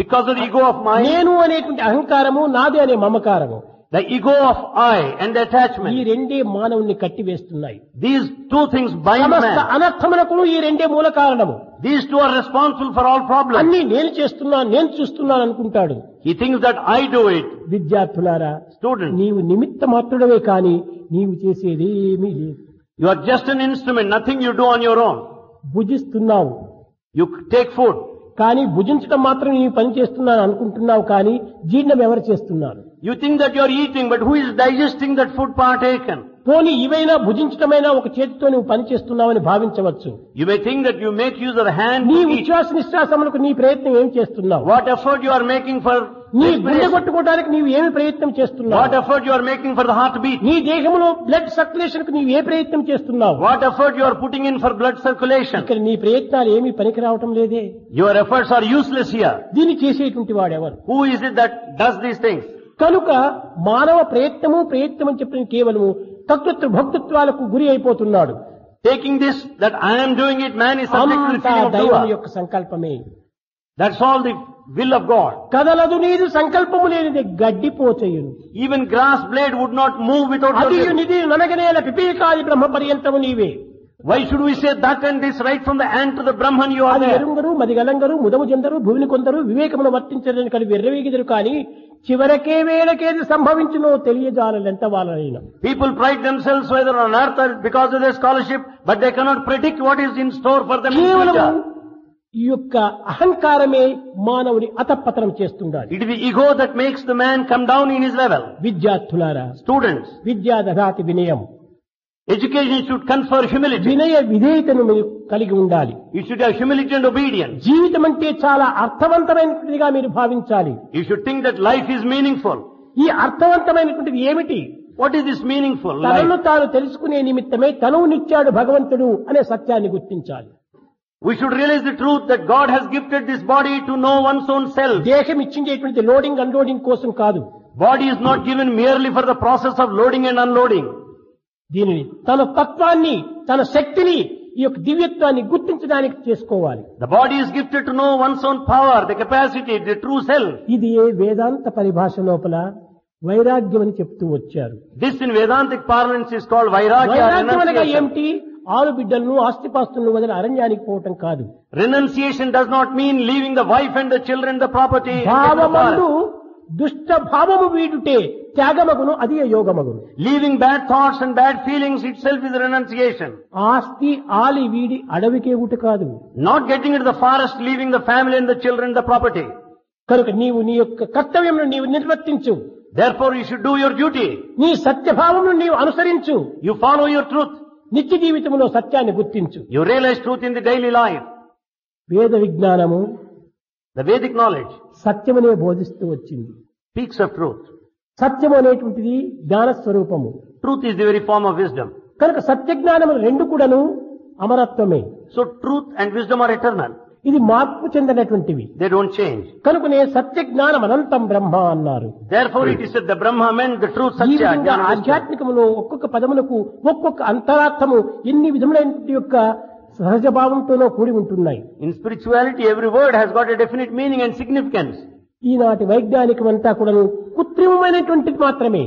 Because of the ego of mind, నేను అనేటువంటి అహంకారము, నాది అనే మమకారము, the ego of I and the ఈ attachment. రెండే మానవుణ్ణి కట్టివేస్తున్నాయి. These two things bind సమస్త man. అనర్థములకు ఈ రెండే మూల కారణము. These two are responsible for all problems. అన్ని నేను చేస్తున్నాను, నేను చూస్తున్నాను అనుకుంటాడు. He thinks that I do it. విద్యార్థులారా, Student, నీవు నిమిత్త మాత్రుడవే కానీ నీవు చేసేదేమీ లేదు. you are just an instrument, nothing you do on your own. భుజిస్తున్నావు You take food. కానీ భుజించడం మాత్రం నీవు పని చేస్తున్నాను అనుకుంటున్నావు కానీ జీర్ణం ఎవరు చేస్తున్నారు? You think that you are eating, but who is digesting that food partaken? పోనీ ఇవైనా భుజించడమైనా ఒక చేతితో నువ్వు పని చేస్తున్నావని భావించవచ్చు. You may think that you make use of the hand నీ to eat. ఉచ్ఛ్వాస నిశ్వాసములకు నీ ప్రయత్నం ఏం చేస్తున్నావు? What effort you are making for నీ గుండె respiration? కొట్టుకోవడానికి నీవు ఏమి ప్రయత్నం చేస్తున్నావు? What effort you are making for the heartbeat? నీ దేహంలో బ్లడ్ సర్క్యులేషన్ కు నీవు ఏ ప్రయత్నం చేస్తున్నావు? What effort you are putting in for blood circulation? ఇక్కడ నీ ప్రయత్నాలు ఏమీ పనికి రావటం లేదే. Your efforts are useless here. దీన్ని చేసేటువంటి వాడెవరు? Who is it that does these things? కనుక మానవ ప్రయత్నం అని చెప్పిన కేవలము కర్తృత్వ భక్తృత్వాలకు గురి అయిపోతున్నాడు. Taking this, that I am doing it, man is subject to the అంతా feeling of దైవం doer. యొక్క సంకల్పమే. That's all the will of God. కదలదు నీదు సంకల్పము లేనిది గడ్డిపోచయును. Even grass blade would not move without your అది will. నిధి ననగనేల పిపీకాది బ్రహ్మ పర్యంతము నీవే. Why should we say that and this right from the ant to the Brahman you are అది there? ఎరుంగరు మదిగలంగరు ముదము చెందరు భూమిని కొందరు వివేకమును వర్తించదని కలిగి వెర్రవీగిదరు కానీ చివరకే వేళకేది సంభవించునో తెలియజాలెంత వాళ్ళైనా. People pride themselves whether on earth or because of their scholarship, but they cannot predict what is in store for them in కేవలం future. ఈ యొక్క అహంకారమే మానవుని అతపతనం చేస్తుండాలి. It is the ego that makes the man come down in his level. విద్యార్థులారా, Students, విద్యా దదాతి వినయం. education should confer humility. వినయ విధేయతను మీరు కలిగి ఉండాలి. You should have humility and obedience. జీవితం అంటే చాలా అర్థవంతమైనదిగా మీరు భావించాలి. You should think that life is meaningful. ఈ అర్థవంతమైనటువంటిది ఏమిటి? What is this meaningful తనను life? తాను తెలుసుకునే నిమిత్తమే తనువునిచ్చాడు భగవంతుడు అనే సత్యాన్ని గుర్తించాలి. We should realize the truth that God has gifted this body to know one's own self. దేహం ఇచ్చించేటువంటి లోడింగ్ అన్లోడింగ్ కోసం కాదు. Body is not given merely for the process of loading and unloading. దీనిని తన తత్వాన్ని, తన శక్తిని, ఈ యొక్క దివ్యత్వాన్ని గుర్తించడానికి చేసుకోవాలి. The body is gifted to know one's own power, the capacity, the true self. ఇది ఏ వేదాంత పరిభాష లోపల వైరాగ్యం అని చెప్తూ వచ్చారు. This in Vedantic parlance is called vairagya. వైరాగ్యం అనగా Renunciation. ఏమిటి? ఆరు బిడ్డలను ఆస్తిపాస్తులను వదిలి అరణ్యానికి పోవటం కాదు. Renunciation does not mean leaving the wife and the children, the property. and the భావమందు forest. దుష్ట భావము వీడుటే త్యాగమగును, అది యోగమగును. Leaving bad thoughts and bad feelings itself is renunciation. ఆస్తి ఆలి వీడి అడవికే ఊట కాదు. Not getting into the forest, leaving the family and the children, the property. కనుక నీవు నీ యొక్క కర్తవ్యమును నీవు నిర్వర్తించు. Therefore you should do your duty. నీ సత్యభావమును నీవు అనుసరించు. You follow your truth. నిత్య జీవితంలో సత్యాన్ని గుర్తించు. You realize truth in the daily life. వేద విజ్ఞానము The Vedic knowledge సత్యమనే బోధిస్తూ వచ్చింది. speaks of truth. సత్యము అనేటువంటిది జ్ఞాన స్వరూపము. Truth is the very form of wisdom. కనుక సత్య జ్ఞానములు రెండు కూడాను అమరత్వమే. So truth and wisdom are eternal. ఇది మార్పు చెందినటువంటివి. They don't change. కనుకనే సత్య జ్ఞానం అనంతం బ్రహ్మ అన్నారు. Therefore it is said the Brahma meant the truth ఈ Satya. విధంగా Jnana, wisdom. ఆధ్యాత్మికములో ఒక్కొక్క పదములకు ఒక్కొక్క అంతరార్థము ఎన్ని విధములైన యొక్క సహజ భావంతోనో కూడి ఉంటున్నాయి. In spirituality every word has got a definite meaning and significance. ఈనాటి వైజ్ఞానికమంతా కూడా కృత్రిమమైనటువంటిది మాత్రమే.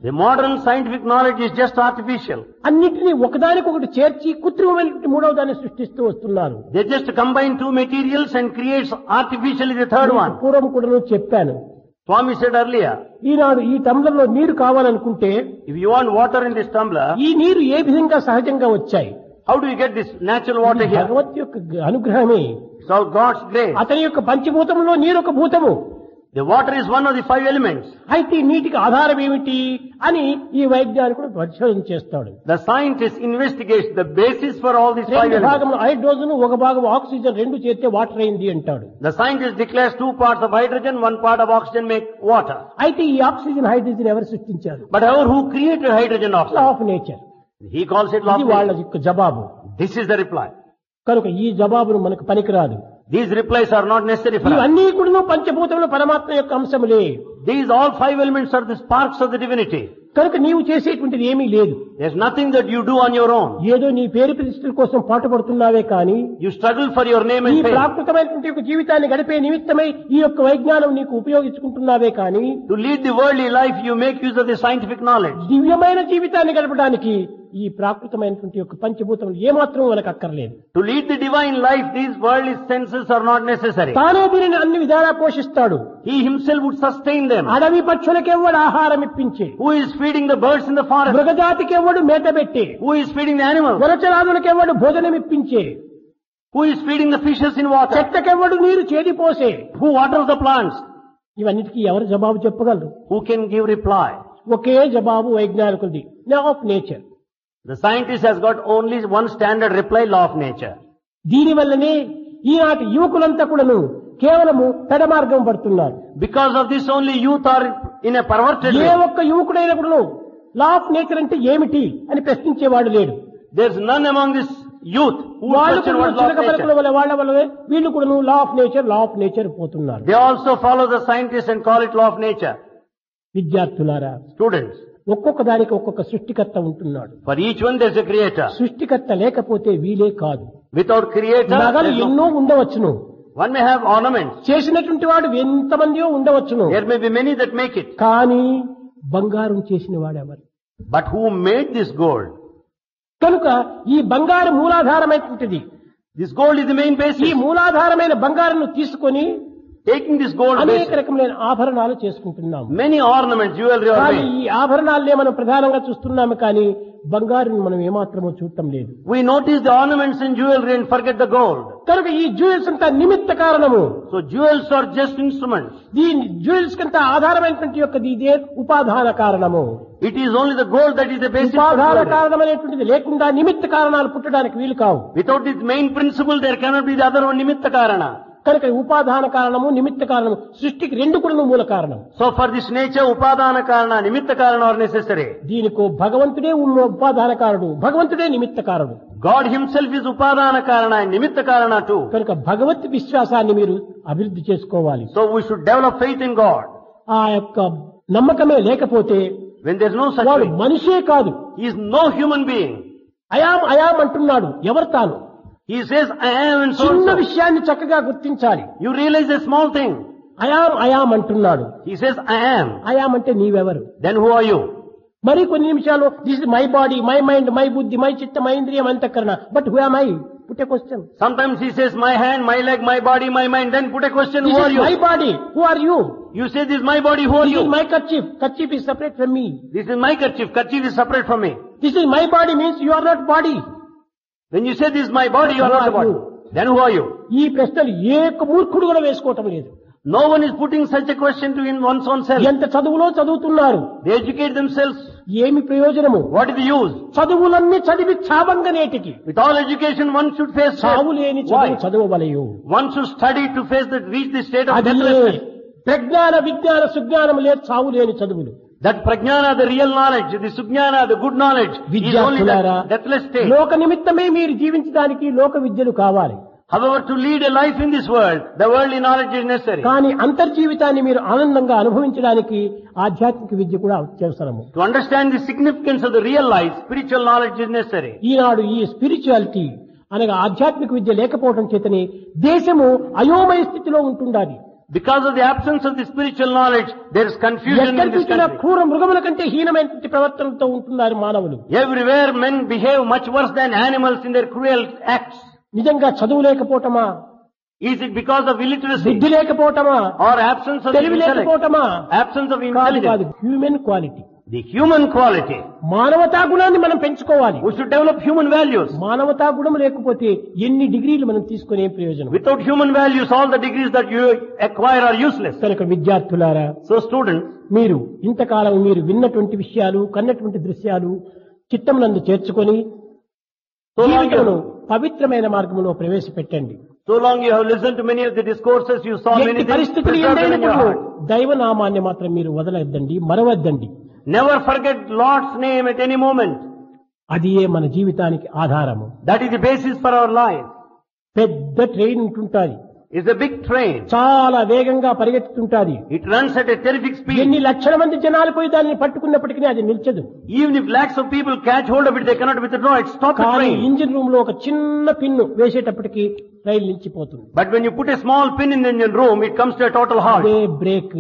The modern scientific knowledge is just artificial. అన్నిటినీ ఒకదానికొకటి చేర్చి కృత్రిమమైనటువంటి మూడవ దాన్ని సృష్టిస్తూ వస్తున్నారు. They just combine two materials and creates artificially the third one. పూర్వం కూడా చెప్పాను. Swami said earlier, ఈనాడు ఈ టంబ్లర్లో నీరు కావాలనుకుంటే if you want water in this tumbler, ఈ నీరు ఏ విధంగా సహజంగా వచ్చాయి? how do you get this natural water here? భగవత్ యొక్క అనుగ్రహమే. It's all God's grace. అతని యొక్క పంచభూతంలో నీరు ఒక భూతము. The water is one of the 5 elements. అయితే నీటికి ఆధారం ఏమిటి అని ఈ వైజ్ఞానికుడు పరిశోధన చేస్తాడు. The scientist investigates the basis for all these 5 రెండు elements. భాగంలో హైడ్రోజన్ ఒక భాగం ఆక్సిజన్ రెండు చేస్తే వాటర్ అయింది అంటాడు. The scientist declares 2 parts of hydrogen, 1 part of oxygen make water. అయితే ఈ ఆక్సిజన్ హైడ్రోజన్ ఎవరు సృష్టించారు? But however, who created hydrogen law oxygen? Of nature. He calls it law ఇది of వాళ్ళ nature. యొక్క జవాబు. This is the reply. కనుక ఈ జవాబును మనకు పనికిరాదు. These replies are not necessary for us. ఇవన్నీ కూడా పంచభూతములు పరమాత్మ యొక్క అంశములే. These all 5 elements are the sparks of the divinity. కనుక నీవు చేసేటువంటిది ఏమీ లేదు. There's nothing that you do on your own. ఏదో నీ పేరు ప్రతిష్టల కోసం పాటుపడుతున్నావే కానీ You struggle for your name ఈ and fame. ప్రాకృతమైనటువంటి యొక్క జీవితాన్ని గడిపే నిమిత్తమై ఈ యొక్క వైజ్ఞానం నీకు ఉపయోగించుకుంటున్నావే కానీ To lead the worldly life, you make use of the scientific knowledge. దివ్యమైన జీవితాన్ని గడపడానికి ఈ ప్రాకృతమైనటువంటి యొక్క పంచభూతములు ఏమాత్రం మనకు అక్కర్లేదు. To lead the divine life, these worldly senses are not necessary. తానే దీనిని అన్ని విధాలా పోషిస్తాడు. He himself would sustain them. అడవి పక్షులకెవ్వడు ఆహారం ఇప్పించే, Who is feeding the birds in the forest? మృగజాతికెవ్వడు మేత పెట్టే, Who is feeding the animals? వనచరాదులకెవ్వడు భోజనం ఇప్పించే, Who is feeding the fishes in water? చెట్లకెవ్వడు నీరు చేదిపోసే. Who waters the plants? ఇవన్నిటికీ ఎవరు జవాబు చెప్పగలరు? Who can give reply? ఒకే జవాబు వైజ్ఞానికులది, law of nature. The scientist has got only one standard reply, law of nature. దీనివల్లనే ఈనాటి యువకులంతా కూడాను కేవలము పెడమార్గం పడుతున్నారు. Because of this only youth are in a perverted A way. ఒక్క యువకుడైనా కూడాను లా ఆఫ్ నేచర్ అంటే ఏమిటి అని ప్రశ్నించేవాడు లేడు. There's none among this youth who would వాళ్ళు question what law చిలక of పలుకుల nature. వల్ల వాళ్ళ వల్ల వీళ్ళు కూడాను లా ఆఫ్ నేచర్ పోతున్నారు. They also follow the scientists and call it law of nature. విద్యార్థులారా, Students, ఒక్కొక్క దానికి ఒక్కొక్క సృష్టికర్త ఉంటున్నాడు. for each one there's a creator. సృష్టికర్త లేకపోతే వీలే కాదు. Without creator, నగలు there's no- ఎన్నో ఉండవచ్చును, one may have ornaments. చేసినటువంటి వాడు ఎంతమందియో ఉండవచ్చును, There may be many that make it. కానీ బంగారం చేసిన వాడెవరు? But who made this gold? కనుక ఈ బంగారు మూలాధారమైనటువంటిది. This gold is the main ఈ basis. మూలాధారమైన బంగారును తీసుకొని Taking this gold అనేక basis, రకములైన ఆభరణాలు చేసుకుంటున్నాము. many ornaments, jewelry are కానీ made. ఈ ఆభరణాలనే మనం ప్రధానంగా చూస్తున్నాము, కానీ బంగారుని మనం ఏమాత్రమో చూడటం లేదు. We notice the ornaments and jewelry and forget the gold. కనుక ఈ జ్యువెల్స్ అంతా నిమిత్త కారణము. So jewels are just instruments. దీని జ్యువెల్స్ కంతా ఆధారమైనటువంటి యొక్క ఇదే ఉపాదాన కారణము. It is only the gold that is the basis for ఉపాదాన jewelry. కారణం అనేటువంటిది లేకుండా నిమిత్త కారణాలు పుట్టడానికి వీలు కావు. Without this main principle, there cannot be the other one, nimitta karana. కనుక ఉపాదాన కారణము నిమిత్త కారణము సృష్టికి రెండు కూడా మూల కారణం. So for this nature, upadana karana, nimitta karana are necessary. దీనికి భగవంతుడే ఉపాదాన కారుడు, భగవంతుడే నిమిత్త కారుడు. God himself is upadana karana and nimitta karana too. కనుక భగవత్ విశ్వాసాన్ని మీరు అభివృద్ధి చేసుకోవాలి. So we should develop faith in God. ఆ యొక్క నమ్మకమే లేకపోతే When there is no such వాడు faith, మనిషే కాదు. he is no human being. I am అంటున్నాడు. ఎవరు తాను? He says, I am and so చిన్న and so. విషయాన్ని చక్కగా గుర్తించాలి. You realize a small thing. I am అంటున్నాడు. He says, I am. I am అంటే నీవెవరు? Then who are you? మరి కొన్ని నిమిషాలు this is my body, my mind, my buddhi, my chitta, my indriyam, antahkarana. But who am I? Put a question. Sometimes he says, my hand, my leg, my body, my mind. Then put a question, this who are is my you? Body, who are you? You say, this is my body, who are this you? Is my kerchief, kerchief is separate from me. This is my kerchief. Kerchief is separate from me. This is my body means you are not body. When you say this is my body, you are Who not the are body. you? Then who are you? ఈ ప్రశ్నలు ఏ ఒక్క మూర్ఖుడు కూడా వేసుకోవటం లేదు. No one is putting such a question to in one's own self. ఎంత చదువులో చదువుతున్నారు, They educate themselves ఏమి ప్రయోజనము? What is the use? చదువులన్నీ చదివి చావంగనేటికి With all education, one should face చావు death. లేని Why? చదువు చదవవలయు. One should study to face reach the state of అది deathlessness. ప్రజ్ఞాన విజ్ఞాన సుజ్ఞానం లేదు చావు లేని చదువులు. That prajnana, the real knowledge, the sujnana, the good knowledge, is only విద్యార్థులారా, the deathless state. లోక నిమిత్తమే మీరు జీవించడానికి లోక విద్యలు కావాలి. However, to lead a life in this world, the worldly knowledge is necessary. కానీ అంతర్జీవితాన్ని మీరు ఆనందంగా అనుభవించడానికి ఆధ్యాత్మిక విద్య కూడా అవసరము. To understand the significance of the real life, spiritual knowledge is necessary. ఈనాడు ఈ స్పిరిచువాలిటీ అనగా ఆధ్యాత్మిక విద్య లేకపోవడం చేతనే దేశము అయోమయ స్థితిలో ఉంటుండాలి. Because of the absence of the spiritual knowledge, there is confusion in ఎక్కడ this చూసినా country. క్రూర మృగముల కంటే హీనమైనటువంటి ప్రవర్తనతో ఉంటున్నారు మానవులు. Everywhere men behave much worse than animals in their cruel acts. నిజంగా చదువు లేకపోవటమా? Is it because of illiteracy బుద్ధి లేకపోవటమా? or absence of తెలివి intellect? లేకపోవటమా? Absence of కాదు, intelligence. కాదు. Human quality, The human quality. మానవతా గుణాన్ని మనం పెంచుకోవాలి. We should develop human values. మానవతా గుణం లేకపోతే ఎన్ని డిగ్రీలు మనం తీసుకునే ప్రయోజనం? Without human values, all the degrees that you acquire are useless. కనుక విద్యార్థులారా, So students, మీరు ఇంతకాలం మీరు విన్నటువంటి విషయాలు, కన్నటువంటి దృశ్యాలు చిత్తమునందు చేర్చుకొని so long జీవితంలో you, పవిత్రమైన మార్గంలో ప్రవేశపెట్టండి. so long you have listened to many of the discourses, you saw many ఎట్టి things పరిస్థితులు preserved in your ఏదైనప్పుడు heart. దైవనామాన్ని మాత్రం మీరు వదలొద్దండి, మరవద్దండి. Never forget Lord's name at any moment. అదియే మన జీవితానికి ఆధారము. That is the basis for our life. పెద్ద train ఉంటుంటాది, It's a big train. చాలా వేగంగా పరిగెత్తుతుంటాది. It runs at a terrific speed. ఎన్ని లక్షల మంది జనాలు పోయి దాన్ని పట్టుకున్నప్పటికీ అది నిల్చదు. Even if lakhs of people catch hold of it, they cannot withdraw it. Stop the కానీ train. ఇంజిన్ రూమ్ లో ఒక చిన్న పిన్ను వేసేటప్పటికి రైలు నిలిచిపోతుంది. But when you put a small pin in the engine room, it comes to a total halt. అదే break.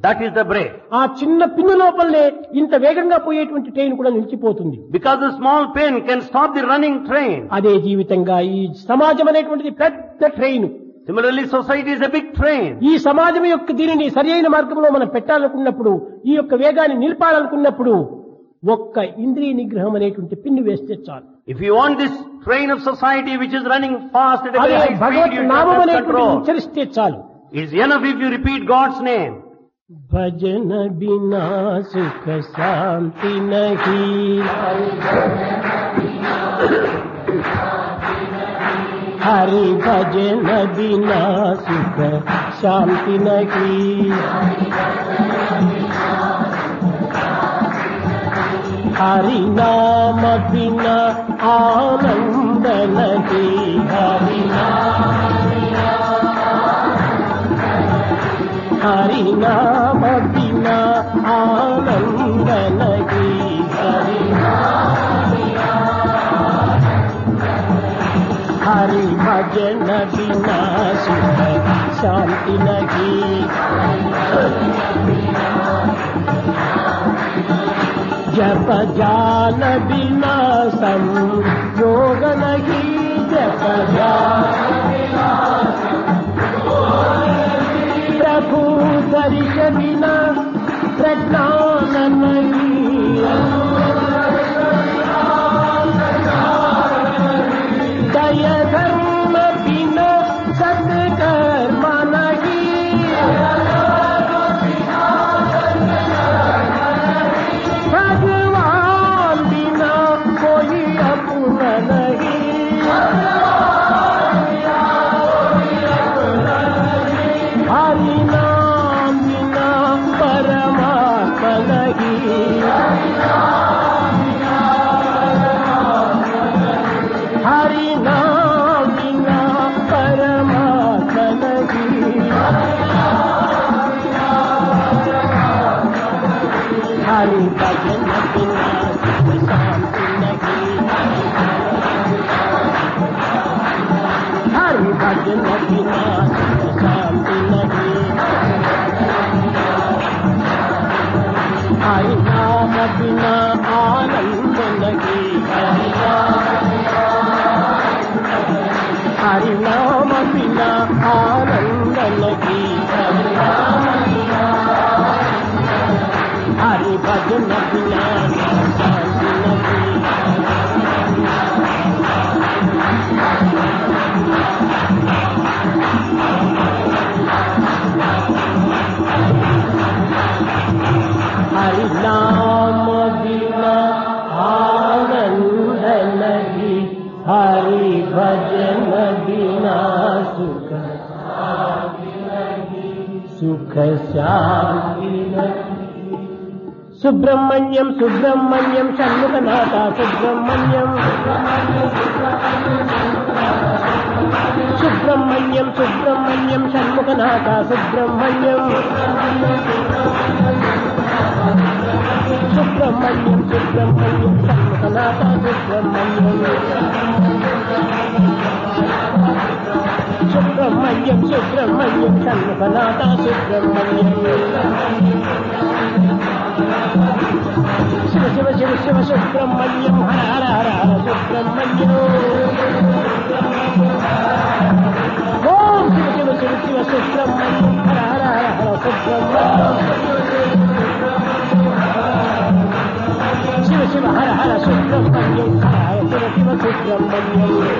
That is the brake. ఆ చిన్న pin లోపలనే ఇంత వేగంగా పోయేటువంటి ట్రైన్ కూడా నిలిచిపోతుంది. Because the small pin can stop the running train. అదే జీవితంగా ఈ సమాజం అనేటువంటిది పెద్ద train. Similarly, society is a big train. ఈ సమాజం యొక్క దీనిని సరియైన మార్గంలో మనం పెట్టాలనుకున్నప్పుడు, ఈ యొక్క వేగాన్ని నిలపాలనుకున్నప్పుడు ఒక్క ఇంద్రియ నిగ్రహం అనేటువంటి పిన్ను వేస్తే చాలు. If you want this train of society which is running fast at a అదే very high speed, Bhagwat you నామం have అనేటువంటి control. ఉచ్చరిస్తే చాలు. It is enough if you repeat God's name. భజన బినా సుఖ శాంతి నహీ, హరి భజన బినా సుఖ శాంతి నహీ, హరి నామ బినా ఆనంద నహీ, హరి హరి నామ బినా ఆనంద నహీ, హరి భజన బినా సుఖ శాంతి నహీ, జప జాన బినా సంయోగ నహీ, జప प्रभु दर्श बिना प्रज्ञान नहीं, दय धर्म बिना सत्कर्म नहीं, भगवान बिना कोई अपना नहीं, हरि नाम बिना परमात्मा नहीं, हरि नाम बिना परमात्मा नहीं, हरि भजन बिना शांति नहीं, हरि भजन बिना शांति नहीं, हरि नाम बिना आनंद नहीं, हरि नाम बिना आनंद नहीं, हरि भजन बिना शांति नहीं, సుబ్రహ్మణ్యం సుబ్రహ్మణ్యం షణ్ముఖనాథ సుబ్రహ్మణ్యం సుబ్రహ్మణ్యం సుబ్రహ్మణ్యం షణ్ముఖనాథ సుబ్రహ్మణ్యం సుబ్రహ్మణ్యం సుబ్రహ్మణ్యం షణ్ముఖనాథ సుబ్రహ్మణ్యం సుబ్రహ్మణ్యం సుబ్రహ్మణ్యం షణ్ముఖనాథ సుబ్రహ్మణ్యం శివ శివ శివ శివ సుబ్రహ్మణ్యం హర హర హర హర సుబ్రహ్మణ్యం ఓం శివ శివ శివ శివ సుబ్రహ్మణ్యం హర హర హర హర సుబ్రహ్మణ్యం శివ శివ హర హర సుబ్రహ్మణ్యం హర హర శివ శివ సుబ్రహ్మణ్యం